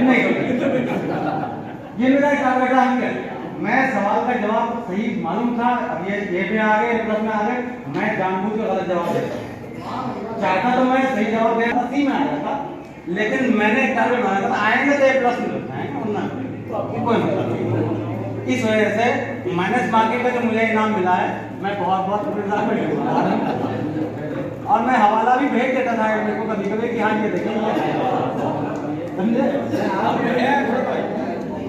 नहीं, ये मेरा टारगेट है। मैं सवाल का जवाब सही मालूम था, अब ये पे आ गए, प्लस में आ गए, मैं जानबूझ के गलत जवाब देता चाहता तो मैं सही जवाब दे 80 में आ जाता, लेकिन मैंने एक टारगेट बनाया था आएंगे तो प्लस में आएंगे वरना कोई मतलब नहीं। इस वजह से माइनस मार्किंग का जो मुझे इनाम मिला है मैं बहुत बहुत और मैं हवाला भी भेज देता था मेरे को कभी कभी कि हाँ ये देखिए समझे।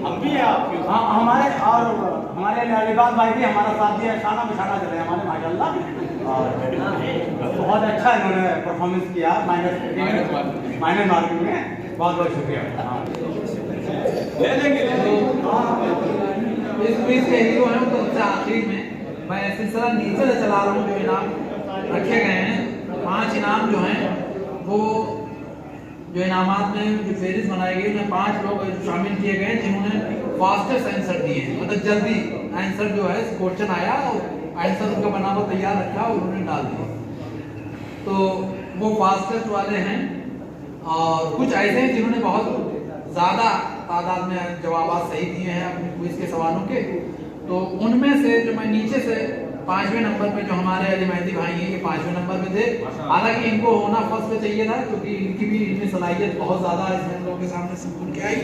हम भी हैं आपके हाँ हमारे और हमारे अलीबाग भाई भी हमारा साथ दिया, शाना बिछाना चले हमारे माशाल्लाह, और बहुत अच्छा इन्होंने परफॉर्मेंस किया माइनस मार्किंग में। बहुत बहुत शुक्रिया। ले लेंगे इस क्विज के हीरो हैं तो सबसे आखिरी में मैं सिलसिला नीचे से चला रहा हूँ। जो इनाम रखे गए हैं 5 इनाम जो हैं वो जो इनामात में जो फेरिस्त बनाई गई उसमें 5 लोग शामिल किए गए जिन्होंने फास्टेस्ट आंसर दिए हैं, मतलब जल्दी आंसर जो है क्वेश्चन आया और आंसर उनका बना हुआ तैयार रखा और उन्होंने डाल दिया, तो वो फास्टेस्ट वाले हैं। और कुछ ऐसे हैं जिन्होंने बहुत ज़्यादा तादाद में जवाब सही दिए हैं अपने क्विज के सवालों के, तो उनमें से जो मैं नीचे से 5वें नंबर पे जो हमारे अली मेहंदी भाई हैं ये 5वें नंबर पे थे। हालांकि इनको होना फर्स्ट पे चाहिए था क्योंकि इनकी भी इल्मी सलाहियत बहुत ज़्यादा है, इसमें लोगों के सामने सुन के आई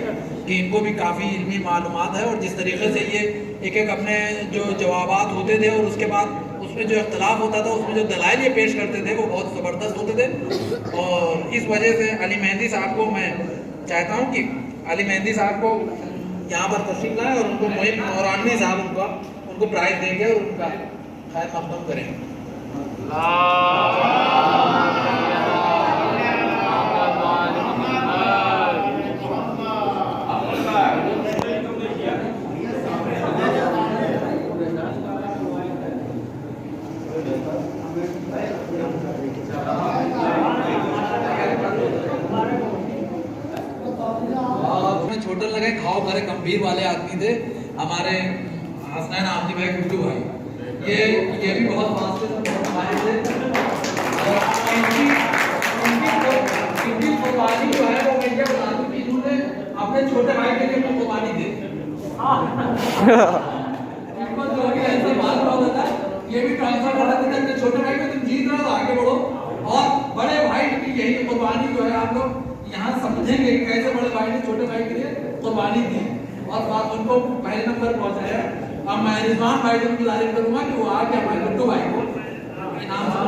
कि इनको भी काफ़ी इल्मी मालूमात है और जिस तरीके से ये एक एक अपने जो जवाबात होते थे और उसके बाद उसमें जो इख्तलाफ होता था उसमें जो दलाइल ये पेश करते थे वो बहुत ज़बरदस्त होते थे। और इस वजह से अली मेहंदी साहब को मैं चाहता हूँ कि अली मेहंदी साहब को यहाँ पर तशरीफ लाएं और उनको मोहिम नौरानी साहब उनको प्राइज़ देंगे और उनका खैर मकदम करेंगे। छोटे लगे घाव भरे गंभीर वाले आदमी थे हमारे हसनैन आमदी भाई गुड्डू भाई, ये भी बहुत फास्ट बहुत माहिर थे और इनकी कुर्बानी जो है वो मैं ये बता दूं कि इन्होंने अपने छोटे भाई के लिए कुर्बानी दी। इनको जो है ऐसे बात होता था ये भी ट्रांसफर कर देते थे अपने छोटे भाई को, तुम जीत रहे हो आगे बढ़ो, और बड़े भाई की यही कुर्बानी जो है आप लोग यहाँ समझेंगे कैसे बड़े भाई ने छोटे भाई के लिए कुर्बानी दी और उनको पहले नंबर पहुँचाया। अब मैं रिजवान भाई से गुजारिश करूंगा कि वो आके हमारे गुड्डू भाई को इनाम से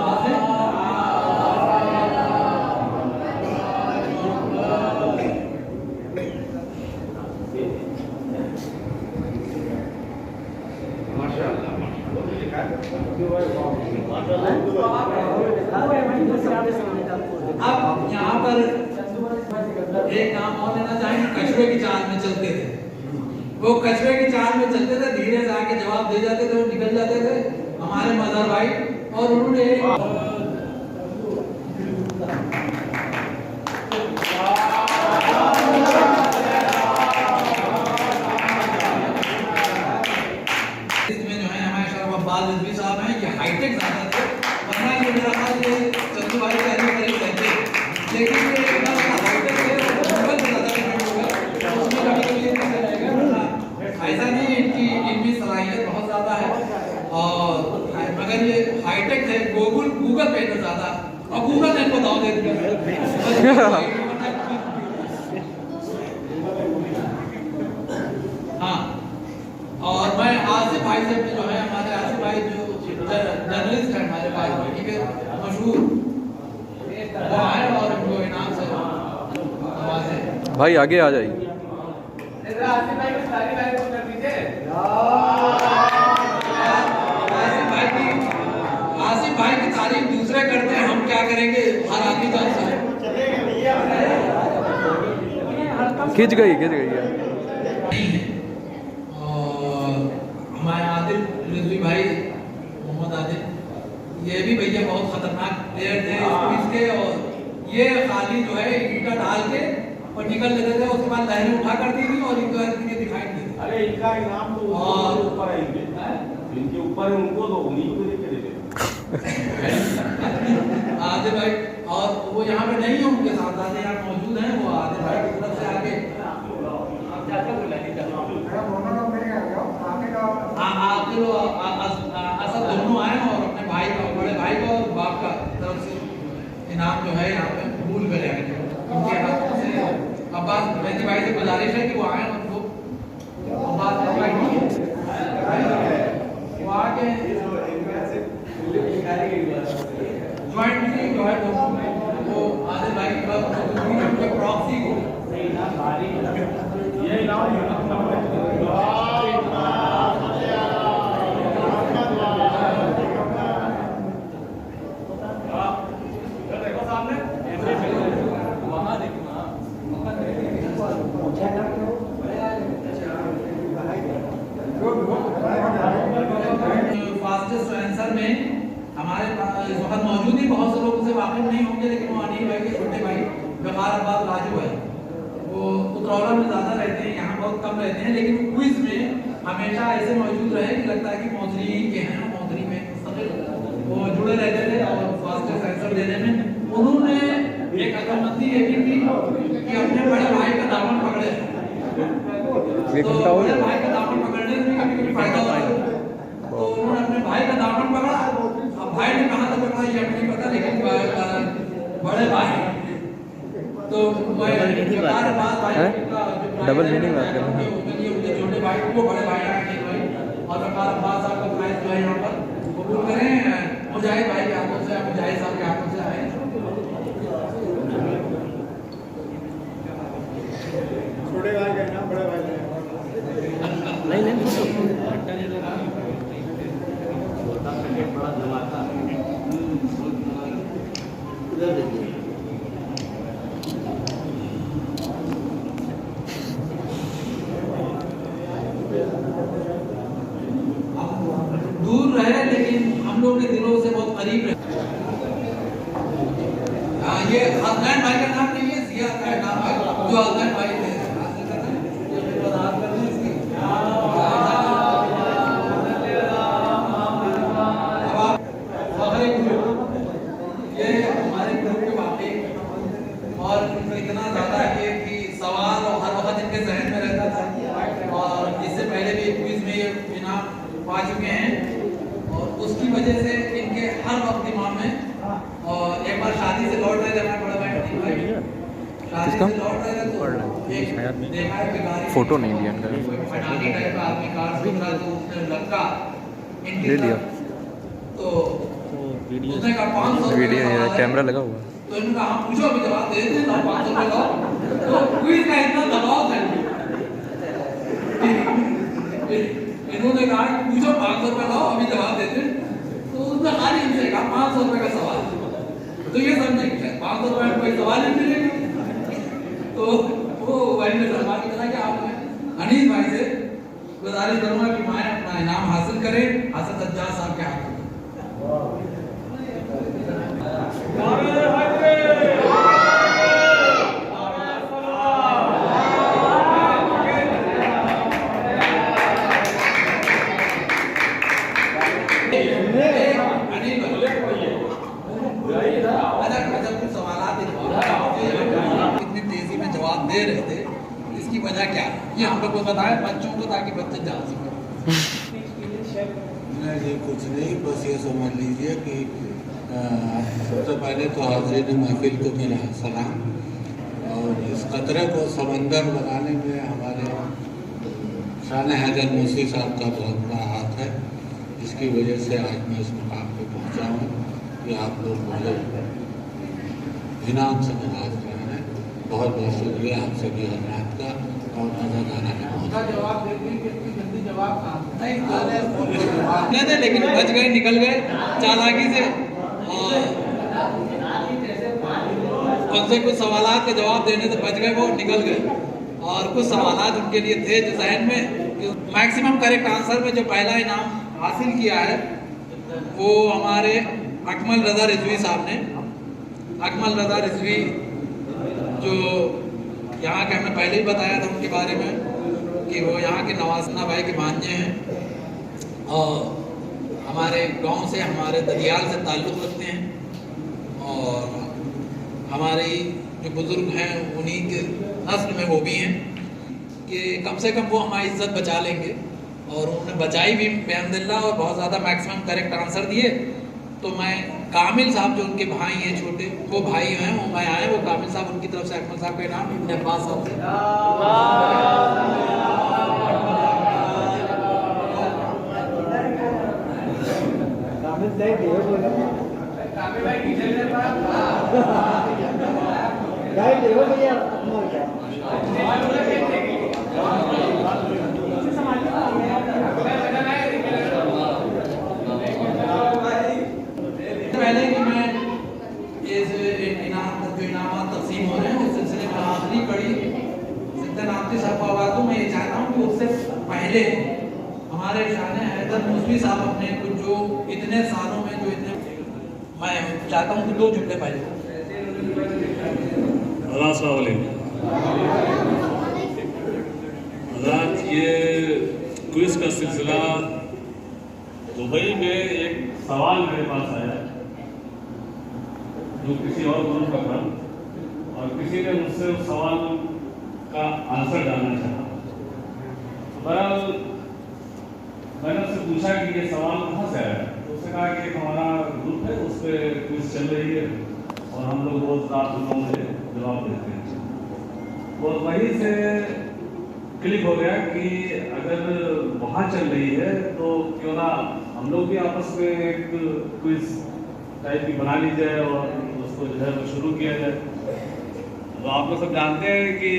अब यहाँ पर एक नाम और लेना चाहेंगे, कछुए की चाल में चलते थे। वो कछुए की चाल में चलते थे, धीरे से आके जवाब दे जाते थे, वो निकल जाते थे हमारे मदर भाई, और उन्होंने इसमें जो है हमारे शरफ अब्बास रिजवी साहब हैं, ये हाईटेक ज्यादा थे, वरना ये मेरा ख्याल ये चंदू भाई के करीब रहते, लेकिन ये हाईटेक थे, ऐसा नहीं, इनकी इनकी सलाहियत बहुत ज़्यादा है और मगर ये हाईटेक है, गूगल पे तो ज़्यादा, और गूगल ने इनको दाव दे दिया। हाँ, और मैं आसिफ भाई से जो है हमारे आसिफ भाई जो जर्नलिस्ट है हमारे भाई, ठीक है, मशहूर वो आए और इनको इनाम से भाई आगे आ जाइए। आसिफ भाई की सारी लाइन को कर दीजिए। आसिफ भाई की तारीफ दूसरे करते हैं, हम क्या करेंगे, हर आदमी का खिंच गई नहीं है। और हमारे आदिल रिजवी भाई मोहम्मद आदिल, ये भी भैया बहुत खतरनाक प्लेयर थे इसके, और ये खाली जो है ईटा डाल के और निकल लेते थे, उसके बाद लहरें उठा करती थी और इनको दिखाई नहीं देती। अरे इनका इनाम तो और ऊपर है, इनके ऊपर है, उनको तो उन्हीं को देके दे दे। आदिल भाई, और वो यहाँ पे नहीं है, उनके साथ यहाँ मौजूद हैं, वो आदिल भाई की तरफ से आके मोहजी भाई से गुजारिश है कि वो आए उनको बात वो आके ज्वाइंट मीटिंग जो है वो आदिल भाई के बाद प्रॉक्सी को फास्टेस्ट आंसर में हमारे पास इस वक्त मौजूद ही बहुत से लोग उसे वाकिफ नहीं होंगे, लेकिन वो अनिल भाई के छोटे भाई गफार अब्बास राजू है, वो उतरौला में ज़्यादा रहते हैं, यहाँ बहुत कम रहते हैं, लेकिन क्विज में हमेशा ऐसे मौजूद रहे कि लगता है कि मौजरी के हैं, मौजरी में वो जुड़े रहते थे और फास्टेस्ट आंसर देने में उन्होंने एक अकलमंदी ये की कि अपने बड़े भाई का दामन पकड़े, तो बड़े भाई का दामन पकड़ने से कभी कभी फायदा होता है, तो उन्होंने अपने भाई का दामन पकड़ा। अब भाई ने कहा था पकड़ा ये नहीं पता, लेकिन बड़े भाई तो डबल मीनिंग बात कर रहे हैं। छोटे भाई को बड़े भाई और वकार अब्बास साहब का प्राइज जो है यहाँ पर कबूल करें मुजाहिद भाई के हाथों से, मुजाहिद साहब के हाथों से आए। छोटे भाई का नाम बड़े भाई नहीं दूर रहे लेकिन हम लोग के दिलों से बहुत करीब रहे। ये अदनान भाई का नाम नहीं है, जिया का नाम है, जो अदनान भाई थे। ये हमारे ग्रुप के वाकई और इतना ज़्यादा है कि सवाल और हर वक्त इनके जहन में रहता था, और इससे पहले भी क्विज में ये इनाम पा चुके हैं, और उसकी वजह से इनके हर वक्त दिमाग में। और एक बार शादी से लौट रहे थे हमारे बड़े भाई, शादी से लौट रहे थे तो एक देखा है भिखारी फोटो नहीं दिया इनका, फटानी टाइप का आदमी कार से उतरा तो उसने लटका ले लिया तो उसने कहा 500 वीडियो कैमरा लगा हुआ। तो इन्होंने कहा पूछो अभी जवाब दे देते ना 500 रुपये का, तो क्विज का इतना दबाव था इन्होंने कहा पूछो 500 रुपये लाओ अभी जवाब देते, तो उसने खाली इनसे कहा 500 रुपये का सवाल, तो ये समझे 500 रुपये में कोई सवाल नहीं मिलेगा। तो वो वही ने सलमान की तरह कि आप अनीस भाई से गुजारिश करूंगा कि मैं अपना इनाम हासिल करें हसन सज्जाद साहब के हाथ में। कितनी तेजी में जवाब दे रहे थे, इसकी वजह क्या है ये हम लोग को बताएं बच्चों को, ताकि बच्चे जान सकें। नहीं कुछ नहीं, बस ये समझ लीजिए कि सबसे पहले तो हाज़िर महफिल को मेरा सलाम, और इस कतरे को समंदर बनाने में हमारे शान हैदर मूसी साहब का बहुत बड़ा हाथ है, जिसकी वजह से आज मैं इस मुकाम पर पहुँचा हूँ कि आप लोग मुझे इनाम से नवाज रहे हैं। बहुत बहुत शुक्रिया आप सभी हजरात का, और नजर आना है जवाब देते हैं कि इतनी जल्दी जवाब नहीं थे, लेकिन बच गए, निकल गए चालाकी से, और उनसे कुछ सवालात के जवाब देने से बच गए, वो निकल गए। और कुछ सवालात उनके लिए थे जो जहन में, मैक्सिमम करेक्ट आंसर में जो पहला इनाम हासिल किया है वो हमारे अकमल रज़ा रिजवी साहब ने। अकमल रज़ा रिजवी जो यहाँ के, हमने पहले ही बताया था उनके बारे में कि वो यहाँ के नवाजना भाई के भांजे हैं, और हमारे गांव से, हमारे ददियाल से ताल्लुक़ रखते हैं, और हमारे जो बुज़ुर्ग हैं उन्हीं के नस्ल में वो भी हैं कि कम से कम वो हमारी इज्जत बचा लेंगे, और उन्होंने बचाई भी बेहमदुलिल्लाह, और बहुत ज़्यादा मैक्सिमम करेक्ट आंसर दिए। तो मैं कामिल साहब जो उनके भाई हैं छोटे, वो भाई हैं, वो मैं आए, वो कामिल साहब उनकी तरफ से अकमल साहब का इनाम इब्न अब्बास साहब से। पहले कि मैं इस इनाम तकसीम हो रहे हैं उस सिलसिले में आखिरी कड़ी सिद्दन आफती साहब को आवाज़ दूँ। मैं ये चाहता हूँ कि उससे पहले हमारे शान हैदर मुस्वी साहब अपने कुछ जो इतने सालों में जो इतने, मैं चाहता हूँ कि 2 जुमले पहले। ये क्विज का सिलसिला, दुबई में एक सवाल मेरे पास आया जो किसी और ग्रुप का था और किसी ने मुझसे उस सवाल का आंसर जानना चाहा। बहरहाल मैंने उससे पूछा कि ये सवाल कहाँ से आया, तो उसने कहा कि एक हमारा ग्रुप है, उस पर क्विज चल रही है और हम लोग रोज रात लोगों से जवाब देते हैं। और वहीं से क्लिक हो गया कि अगर वहाँ चल रही है तो क्यों ना हम लोग भी आपस में एक क्विज टाइप की बना ली जाए और उसको जो है वो शुरू किया जाए। तो आप लोग सब जानते हैं कि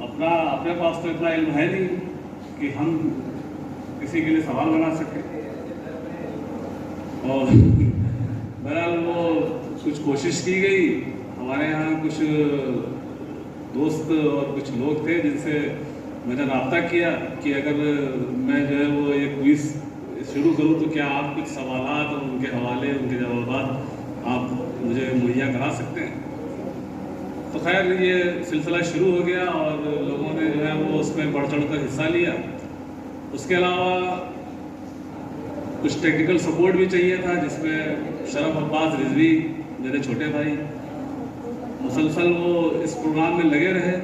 अपने पास तो इतना इल्म है नहीं कि हम किसी के लिए सवाल बना सकें, और बहरहाल वो कुछ कोशिश की गई। हमारे यहाँ कुछ दोस्त और कुछ लोग थे जिनसे मैंने राब्ता किया कि अगर मैं जो है वो एक क्विज शुरू करूं तो क्या आप कुछ सवालात और उनके हवाले, उनके जवाबात आप मुझे मुहैया करा सकते हैं। तो खैर ये सिलसिला शुरू हो गया और लोगों ने जो है वो उसमें बढ़ चढ़ कर हिस्सा लिया। उसके अलावा कुछ टेक्निकल सपोर्ट भी चाहिए था, जिसमें शरफ अब्बास रिजवी मेरे छोटे भाई मुसलसल वो इस प्रोग्राम में लगे रहे।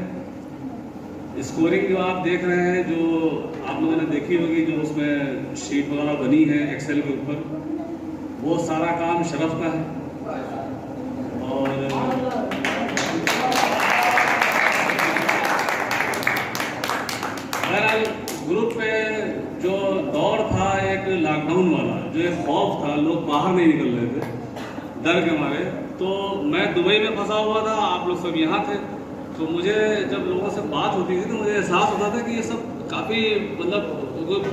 स्कोरिंग जो आप देख रहे हैं, जो आप लोगों ने देखी होगी, जो उसमें शीट वगैरह बनी है एक्सेल के ऊपर, वो सारा काम शरफ का है। और बहरहाल ग्रुप में जो दौर था एक लॉकडाउन वाला, जो एक खौफ था, लोग बाहर नहीं निकल रहे थे डर के मारे, तो मैं दुबई में फंसा हुआ था, आप लोग सब यहाँ थे। तो मुझे जब लोगों से बात होती थी तो मुझे एहसास होता था कि ये सब काफ़ी, मतलब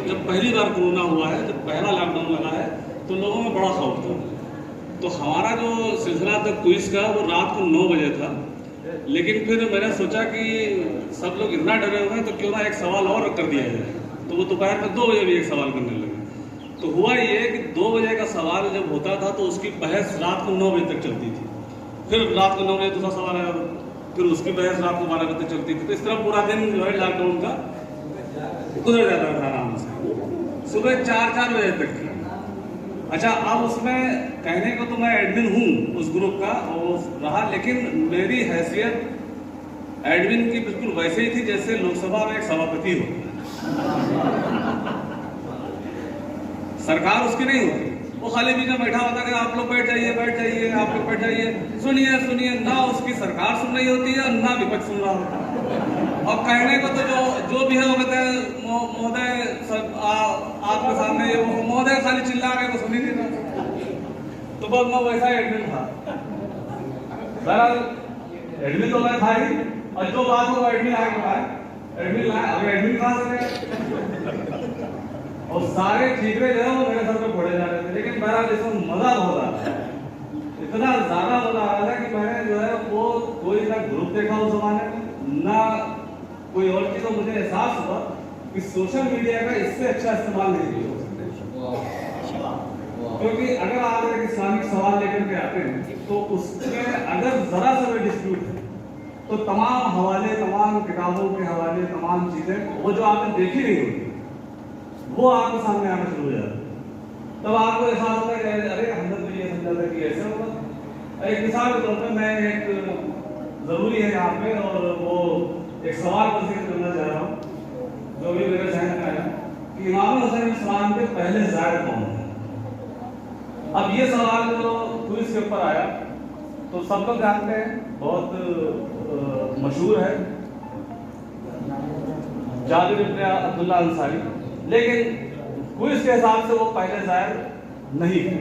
जब पहली बार कोरोना हुआ है, जब पहला लॉकडाउन लगा है, तो लोगों में बड़ा खौफ था। तो हमारा जो सिलसिला था क्विज का, वो रात को 9 बजे था। लेकिन फिर मैंने सोचा कि सब लोग इतना डरे हुए हैं तो क्यों ना एक सवाल और कर दिया जाए। तो वो दोपहर में 2 बजे भी एक सवाल करने लगे। तो हुआ ये कि 2 बजे का सवाल जब होता था तो उसकी बहस रात को 9 बजे तक चलती थी। फिर रात को 9 बजे दूसरा सवाल आया, फिर उसकी बहस रात को 12 बजे तक चलती थी। तो इस तरह पूरा दिन जो है लॉकडाउन का गुजर जाता था आराम से, सुबह 4-4 बजे तक की। अच्छा, अब उसमें कहने को तो मैं एडमिन हूँ उस ग्रुप का और रहा, लेकिन मेरी हैसियत एडमिन की बिल्कुल वैसे ही थी जैसे लोकसभा में एक सभापति हो। सरकार उसकी नहीं होती, वो खाली बीच में बैठा होता है, आप लोग बैठ जाइए, आप लोग बैठ जाइए, सुनिए। ना उसकी सरकार सुन रही होती है, ना विपक्ष सुन रहा होता है। और कहने को तो जो भी है वो कहते हैं महोदय आपके सामने ये महोदय खाली चिल्ला रहे, वो सुन ही नहीं रहा। तो बस मैं वैसा एडमिन था। बहरहाल एडमिन तो मैं था ही, और जो बात हो एडमिन आगे बताए, एडमिन कहाँ से गए और सारे ठीकरे जो है वो मेरे सर पे फोड़े जा रहे थे। लेकिन बहरहाल इसमें मजा बहुत आ रहा था, इतना ज्यादा मजा आ रहा था कि मैंने जो है वो कोई ना ग्रुप देखा उस जमाने में, ना कोई और चीज। तो मुझे एहसास हुआ कि सोशल मीडिया का इससे अच्छा इस्तेमाल नहीं किया हो सकता। क्योंकि अगर आप एक इस्लामिक सवाल लेकर के आते हैं तो उसमें अगर जरा सा भी डिस्प्यूट है तो तमाम हवाले, तमाम किताबों के हवाले, तमाम चीजें वो जो आपने देखी नहीं होती वो आपके सामने आना शुरू हो जाता है। तब आपको एहसास होता है कि अरे हमने तो ये समझा था कि ऐसे होगा। एक मिसाल के तौर पर मैं एक जरूरी है यहाँ पे, और वो एक सवाल का जिक्र करना चाह रहा हूँ जो भी मेरे जहन में आया कि इमाम हुसैन इस्लाम के पहले ज़ाहिर कौन है। अब ये सवाल जो क्विज के ऊपर आया तो सब लोग जानते हैं, बहुत मशहूर है, जाबिर इब्न अब्दुल्ला अंसारी। लेकिन क्विज के हिसाब से वो पहले शायर नहीं थे,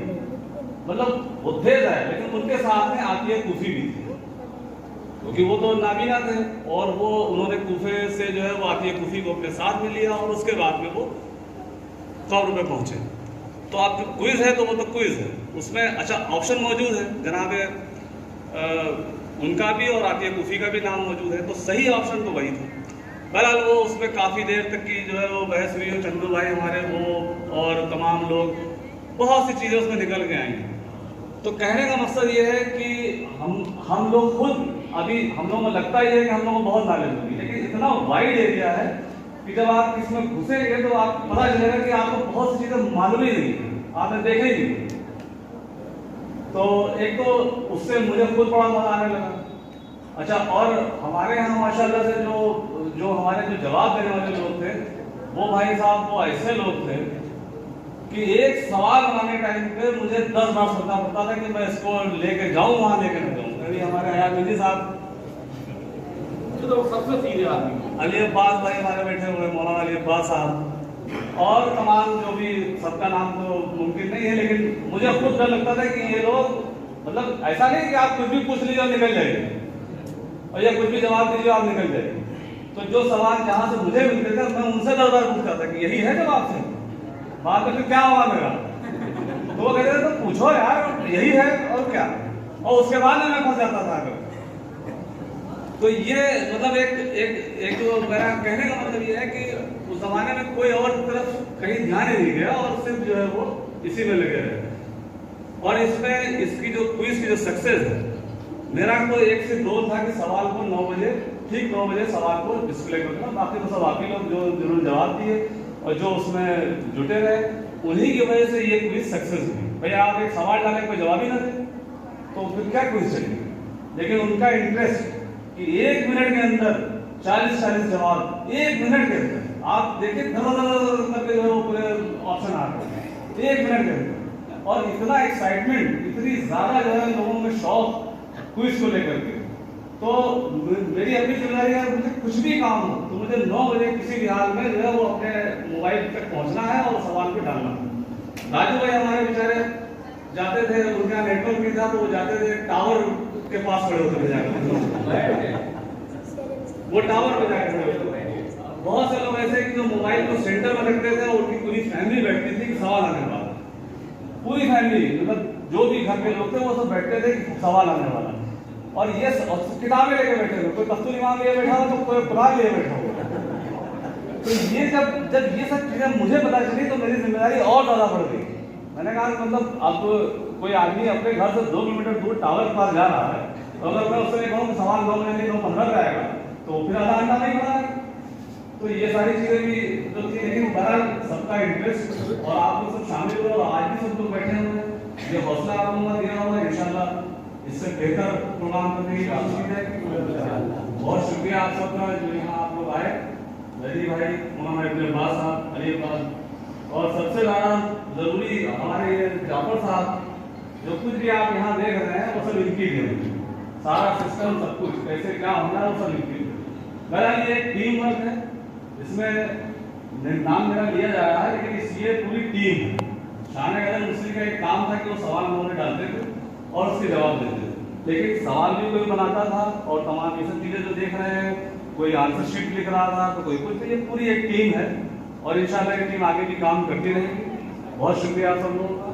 मतलब वो थे शायर, लेकिन उनके साथ में आतिया कूफी भी थी, क्योंकि वो तो नाबीना थे और वो उन्होंने कूफे से जो है वो आतिया कूफी को अपने साथ में लिया और उसके बाद में वो कब्र में पहुंचे। तो आप जो क्विज है तो वो तो क्विज है, उसमें अच्छा ऑप्शन मौजूद है जनाब, उनका भी और आतिया कूफी का भी नाम मौजूद है, तो सही ऑप्शन तो वही था। बहरहाल वो उसमें काफ़ी देर तक की जो है वो बहस हुई है, चंदू भाई हमारे वो और तमाम लोग, बहुत सी चीज़ें उसमें निकल के आई हैं। तो कहने का मकसद ये है कि हम लोग खुद अभी हम लोगों को लगता ही है कि हम लोगों को बहुत नॉलेज होगी, लेकिन इतना वाइड एरिया है कि जब आप इसमें घुसेंगे तो आपको पता चलेगा कि आपको बहुत सी चीज़ें मालूम ही नहीं है, आपने देखा ही नहीं। तो एक तो उससे मुझे खुद बड़ा मजा आने लगा। अच्छा, और हमारे यहाँ माशाल्लाह से जो हमारे जो जवाब देने वाले लोग थे वो भाई साहब वो ऐसे लोग थे कि एक सवाल बनाने टाइम पे मुझे 10 बार सोचना पड़ता था कि मैं इसको लेके जाऊँ वहाँ लेके न जाऊँ। अभी हमारे हयात मिर्जी साहब तो सबसे सीधे आदमी, अली अब्बास भाई हमारे बैठे हुए, मौलाना अली अब्बास साहब और तमाम जो भी, सबका नाम तो मुमकिन नहीं है, लेकिन मुझे खुद डर लगता था कि ये लोग, मतलब ऐसा नहीं कि आप कुछ भी पूछ लीजिए और निकल जाएंगे और या कुछ भी जवाब दीजिए आप निकल जाएंगे। तो जो सवाल जहाँ से मुझे मिलते थे मैं उनसे 10 बार पूछता था कि यही है जवाब से, बात में फिर क्या होगा मेरा, तो वो कहते थे तो पूछो यार यही है और क्या, और उसके बाद में मैं फंस जाता था। तो ये मतलब एक मेरा कहने का मतलब ये है कि उस जमाने में कोई और तरफ कहीं ध्यान ही नहीं गया और सिर्फ जो है वो इसी में लगे रहे। और इसमें इसकी जो क्विज की जो सक्सेस है, मेरा तो एक से दो था कि सवाल को 9 बजे, ठीक 9 बजे सवाल को डिस्प्ले कर देना, बाकी तो सब आप ही लोग जो जरूर जवाब दिए और जो उसमें जुटे रहे उन्हीं की वजह से ये क्विज सक्सेस हुई। भैया आप एक सवाल डालें कोई जवाब ही ना दे तो फिर क्या क्विज चलेगी। लेकिन उनका इंटरेस्ट कि 1 मिनट के अंदर 40-40 जवाब, 1 मिनट के अंदर आप देखिए करके जो है वो पूरे ऑप्शन आ गए 1 मिनट के अंदर, और इतना एक्साइटमेंट, इतनी ज्यादा जो है लोगों में शौक क्विज को लेकर के। तो मेरी अपनी जिम्मेदारी है, मुझे कुछ भी काम हो तो मुझे 9 बजे किसी भी हाल में जो है वो अपने मोबाइल तक पहुंचना है और सवाल पे डालना है। राजू भाई हमारे बेचारे जाते थे, उनका नेटवर्क नहीं था तो वो जाते थे टावर के पास खड़े होते थे जाकर, वो टावर पे जाकर। बहुत से लोग ऐसे कि जो मोबाइल को सेंटर में रखते थे और उनकी पूरी फैमिली बैठती थी सवाल आने वाला, पूरी फैमिली मतलब जो भी घर के लोग थे वो सब बैठते थे सवाल आने वाला, और ये किताबें लेके बैठे थे, कोई कस्तूरी इमाम लिए बैठा हो तो कोई कुरान लिए बैठा हो। तो ये जब ये सब चीजें मुझे पता चली तो मेरी जिम्मेदारी और ज्यादा बढ़ गई। मैंने कहा मतलब अब कोई आदमी अपने घर से 2 किलोमीटर दूर टावर के पास जा रहा है, तो अगर मैं उससे कहूँ सवाल 2 मिनट नहीं 2:15 का आएगा तो फिर आधा घंटा नहीं पड़ा है। तो ये सारी चीजें भी जो थी, लेकिन बहरहाल सबका इंटरेस्ट और आप लोग सब शामिल हुए और आज भी सब लोग बैठे हुए हैं, ये हौसला आप लोगों का दिया हुआ है। इंशाल्लाह इससे बेहतर प्रोग्राम करने की कोशिश है। बहुत शुक्रिया आप सबका जो यहाँ आप लोग आए, लदी भाई, मौलाना इब्न अब्बास साहब, अली अब्बास, और सबसे ज़्यादा ज़रूरी हमारे ये जाफर साहब, जो कुछ भी आप यहाँ देख रहे हैं वो सब इनकी देन, सारा सिस्टम सब कुछ कैसे क्या होना है वो सब इनकी देन। बहरहाल ये टीम वर्क है, इसमें नाम मेरा लिया जा रहा है लेकिन ये पूरी टीम है। शान गदर मुस्लिम का एक काम था कि वो सवाल उन्होंने डालते थे और उसके जवाब देते थे, लेकिन सवाल भी कोई बनाता था और तमाम ये सब चीज़ें जो देख रहे हैं, कोई आंसर शीट लिख रहा था तो कोई कुछ, ये पूरी एक टीम है और इंशाल्लाह ये टीम आगे भी काम करती रहेगी। बहुत शुक्रिया आप सब लोगों का।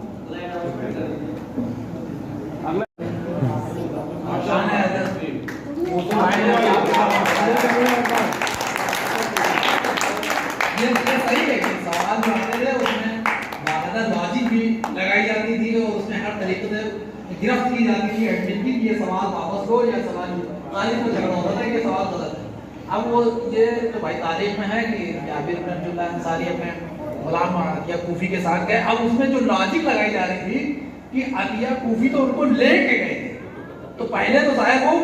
ये सही है कि सवाल जो आते थे उसमें ज़्यादातर लॉजिक भी लगाई जाती थी और उसमें हर तरीके से गिरफ्त की जाती थी एडमिट की कि ये सवाल वापस लो या सवाल तारीफ में झगड़ा होता था कि सवाल गलत है। अब वो ये तो भाई तारीफ में है कि जाबिर इब्न अब्दुल्ला अंसारी अपने गुलाम अतिया कूफी के साथ गए। अब उसमें जो लॉजिक लगाई जा रही थी कि अतिया कूफी तो उनको लेके गए थे, तो पहले तो शायद वो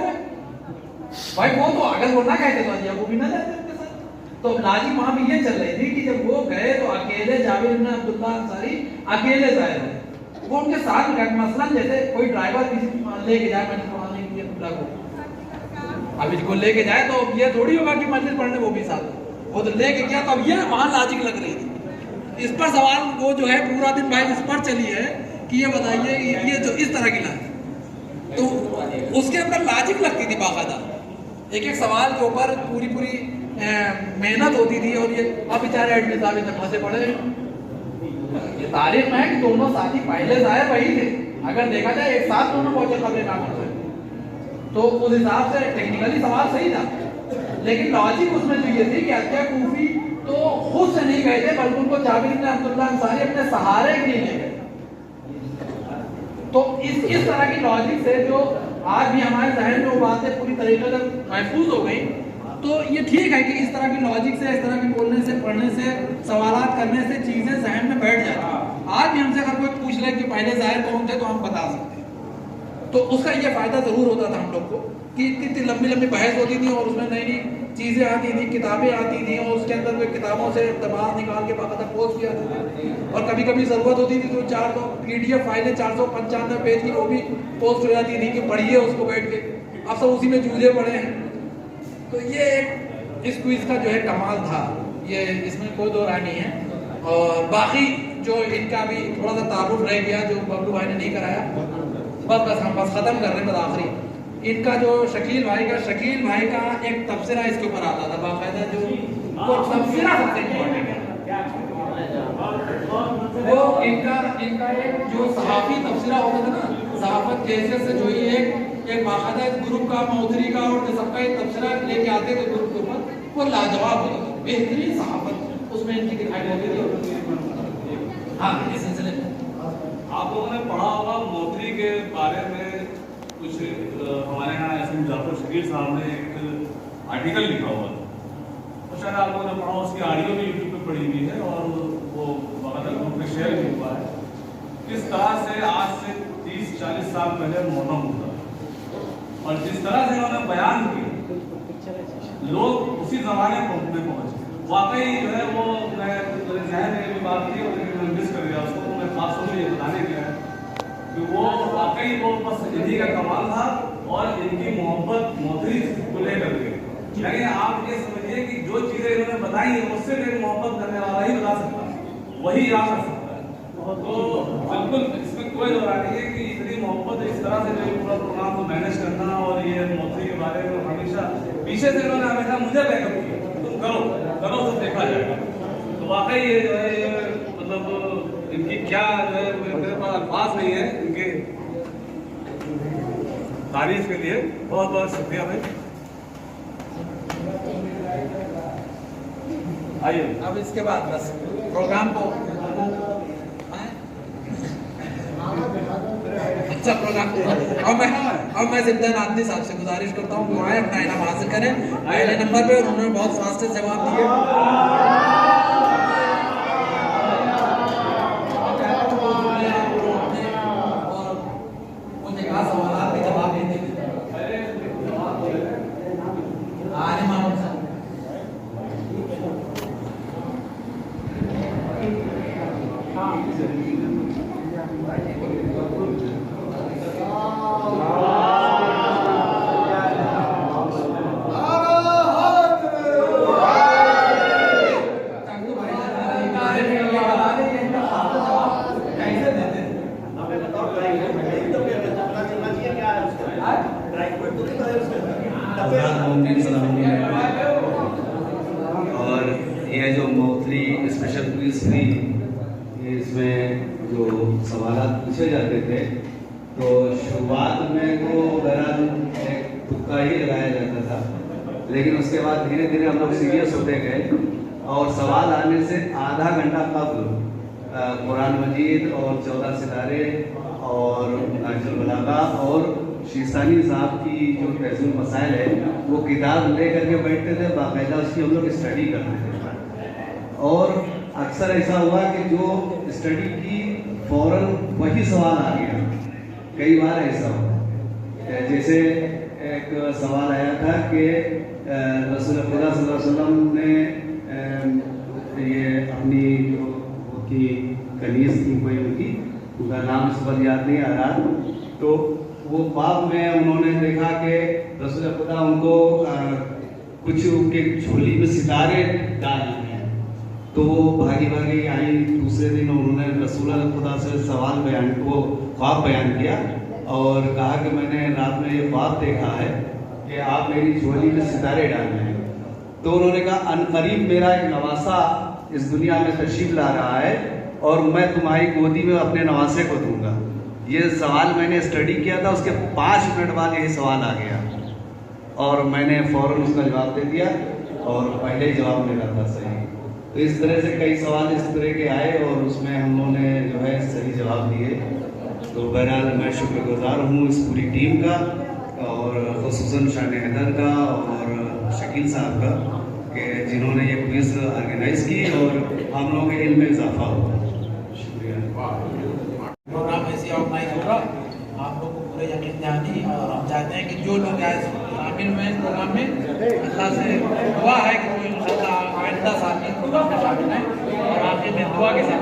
भाई वो तो अगर वो ना कहते तो अतिया कूफी ना जाते उनके साथ। तो लॉजिक वहां भी ये चल रही थी कि जब वो गए तो अकेले जाबिर इब्न अब्दुल्ला अंसारी अकेले जाए वो उनके साथ में जाकर, मसलन जैसे कोई ड्राइवर किसी लेके जाए मस्जिद पढ़ाने के लिए खुला को, अब इसको लेके जाए तो ये थोड़ी होगा कि मस्जिद पढ़ने वो भी साथ, वो तो लेके गया, तो अब ये वहाँ लॉजिक लग रही थी। इस पर सवाल वो जो है पूरा दिन भाई इस पर चली है कि ये बताइए ये जो इस तरह की लाइन, तो उसके अंदर लॉजिक लगती थी बाकायदा, एक एक सवाल के ऊपर पूरी मेहनत होती थी। और ये अब बेचारे एडमिन साहब इतने फंसे पड़े, ये तारीख में है कि दोनों साथी पहले जाहिर वही थे, अगर देखा जाए एक साथ दोनों पहुंचे कब्र काम करते, तो उस हिसाब से टेक्निकली सवाल सही था, लेकिन लॉजिक उसमें जो ये थी कि अत्या कूफी तो खुद से नहीं गए थे, बल्कि उनको जाबिर इब्न अब्दुल्लाह अंसारी अपने सहारे के लिए ले गए। तो इस तरह की लॉजिक से जो आज भी हमारे जहन में वो बातें पूरी तरीके से महफूज हो गई, तो ये ठीक है कि इस तरह की लॉजिक से, इस तरह की बोलने से, पढ़ने से, सवालात करने से चीजें जहन में बैठ जाती हैं। आज भी हमसे अगर कोई पूछ ले कि पहले जाहिर कौन थे, तो हम बता सकते हैं, तो उसका ये फायदा जरूर होता था हम लोग को कि इतनी लंबी बहस होती थी और उसमें नई नई चीजें आती थी, किताबें आती थी, और उसके अंदर कोई किताबों से इक़्तिबास निकाल के बाकायदा पोस्ट किया जाता था, और कभी कभी जरूरत होती थी तो 400 PDF फाइलें 495 पेज की वो भी पोस्ट हो जाती थी कि पढ़िए उसको बैठ के, अब सब उसी में जूझे पड़े हैं। तो ये एक इस क्विज का जो है कमाल था, ये इसमें कोई दो राय नहीं है। और बाकी जो इनका भी थोड़ा सा तारुफ रह गया जो बबलू भाई ने नहीं कराया, बस हम खत्म कर रहे हैं। आखिरी इनका जो शकील भाई का एक तबसरा इसके ऊपर आता था बाकायदा, जो वो तबसरा सबसे इम्पोर्टेंट है, वो इनका एक जो सहाफी तबसरा होता था ना, सहाफत जैसे से जो ये एक बाकायदा एक ग्रुप का मौदरी का और सबका एक तबसरा लेके आते थे ग्रुप के ऊपर, वो लाजवाब होता था, बेहतरीन सहाफत उसमें इनकी दिखाई देती थी। हाँ, इस सिलसिले में आप लोगों ने पढ़ा होगा मौदरी के बारे में कुछ, हमारे यहाँ एसएम जाफर शकील साहब ने एक आर्टिकल लिखा हुआ था, तो शायद आप लोगों ने पढ़ा, उसकी ऑडियो भी यूट्यूब पे पड़ी हुई है और वो बाकायदा ग्रुप में शेयर भी हुआ है, किस तरह से आज से 30-40 साल पहले मोहर्रम होता और जिस तरह से उन्होंने बयान किया, लोग उसी जमाने में पहुंचे। वाकई जो है वो मैं जहन में भी बात की और लेकिन मिस कर गया उसको, तो मैं खास तौर पर ये बताने गया है कि वो वाकई वो बस इन्हीं का कमाल था और इनकी मोहब्बत मौदरी को लेकर के, यानी आप ये समझिए कि जो चीज़ें इन्होंने बताई है उससे भी मोहब्बत करने वाला ही बता सकता है, वही याद कर सकता है। तो बिल्कुल इसमें कोई दो राय नहीं है कि इतनी मोहब्बत इस तरह से जो पूरा प्रोग्राम को मैनेज करना और ये मौदरी के बारे में हमेशा पीछे से इन्होंने हमेशा मुझे बैकअप किया, तुम करो सब देखा जाएगा। तो वाकई ये जो है ये मतलब इनकी क्या जो है मेरे पास अल्फाज नहीं है इनके तारीफ के लिए, बहुत बहुत शुक्रिया भाई। आइए अब इसके बाद बस प्रोग्राम को अच्छा प्रोग्राम और मैं जिद्दा नादनी साहब से गुजारिश करता हूँ दुआएं अपना इनाम हासिल करें। पहले नंबर पे उन्होंने बहुत फास्ट जवाब दिए, और मुझे कहा सवाल के जवाब नहीं देते। और ये जो मौथली स्पेशल क्विज थी, इसमें जो सवाल पूछे जाते थे तो शुरुआत में तो बहरहाल एक तुक्का ही लगाया जाता था, लेकिन उसके बाद धीरे धीरे हम लोग सीरियस होते गए और सवाल आने से आधा घंटा कबल कुरान मजीद और 14 सितारे और नाजुल बलागा और शीस्तानी साहब की जो तहज़ीन मसाइल है वो किताब ले करके बैठते थे, बाकायदा उसकी हम लोग स्टडी करते थे। और अक्सर ऐसा हुआ कि जो स्टडी की फ़ौरन वही सवाल आ गया, कई बार ऐसा हुआ। जैसे एक सवाल आया था कि रसूलुल्लाह सल्लल्लाहु अलैहि वसल्लम ने ये अपनी जो की कनीज़ थी कोई उनकी, उनका नाम इस पर याद नहीं आ रहा, तो वो ख्वाब में उन्होंने देखा कि रसूल खुदा उनको कुछ उनके झोली में सितारे डाल रहे हैं। तो वो भागी भागी आई। दूसरे दिन उन्होंने रसूल खुदा से सवाल बयान, वो ख्वाब बयान किया और कहा कि मैंने रात में ये ख्वाब देखा है कि आप मेरी झोली में सितारे डाल रहे हैं। तो उन्होंने कहा अनकरीब मेरा एक नवासा इस दुनिया में तशरीफ ला रहा है और मैं तुम्हारी गोदी में अपने नवासे को दूंगा। ये सवाल मैंने स्टडी किया था, उसके 5 मिनट बाद यही सवाल आ गया और मैंने फ़ौरन उसका जवाब दे दिया और पहले ही जवाब मेरा था सही। तो इस तरह से कई सवाल इस तरह के आए और उसमें हम लोगों ने जो है सही जवाब दिए। तो बहरहाल मैं शुक्रगुजार हूँ इस पूरी टीम का और ख़ुसूसन शान हैदर का और शकील साहब का कि जिन्होंने ये क्विज़ ऑर्गेनाइज़ की और हम लोगों के इल्म में इजाफा हुआ। प्रोग्राम ऐसे ऑर्गेनाइज होगा, आप लोग को पूरे यकीन दहानी, और हम चाहते हैं कि जो लोग आज शामिल हुए इस प्रोग्राम में, अल्लाह से दुआ है कि वो इंशाअल्लाह आइंदा साल में प्रोग्राम में शामिल हैं और आखिर में दुआ के साथ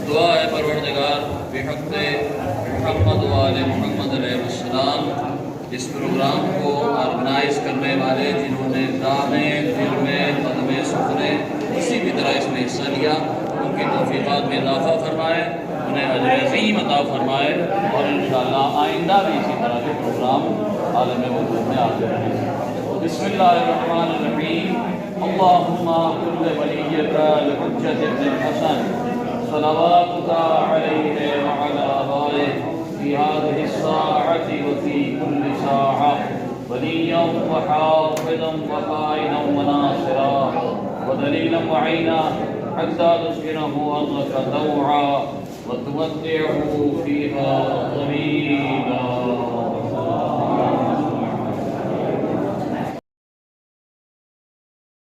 दुआ है परवरदिगार बेहक़ मोहम्मद वाले मोहम्मद अलैहिस्सलाम इस प्रोग्राम को ऑर्गेनाइज़ करने वाले जिन्होंने दामे दिल में कदमे सुखने किसी भी तरह इसमें हिस्सा लिया, उनकी तौफ़ीक़ात में इजाफ़ा फरमाए, उन्हें अजर अज़ीम अता फरमाए और इंशाअल्लाह आइंदा भी इसी तरह के प्रोग्राम आलम वजूद में आते रहें। बिस्मिल्लाहिर्रहमानिर्रहीम। अल्लाहुम्मा कुल्ल वलिय्यका अल-हुज्जत इब्न हसन सलवातुका अलैहि व अला आलिहि फ़ी हाज़िहि स्साअति व फ़ी कुल्लि साअह वलिय्यन व हाफ़िज़न व क़ाइदन व नासिरा व दलीलन व ऐना हत्ता तुस्किनहु अर्ज़क तवआ व तुमत्तिअहु फ़ीहा तवीला।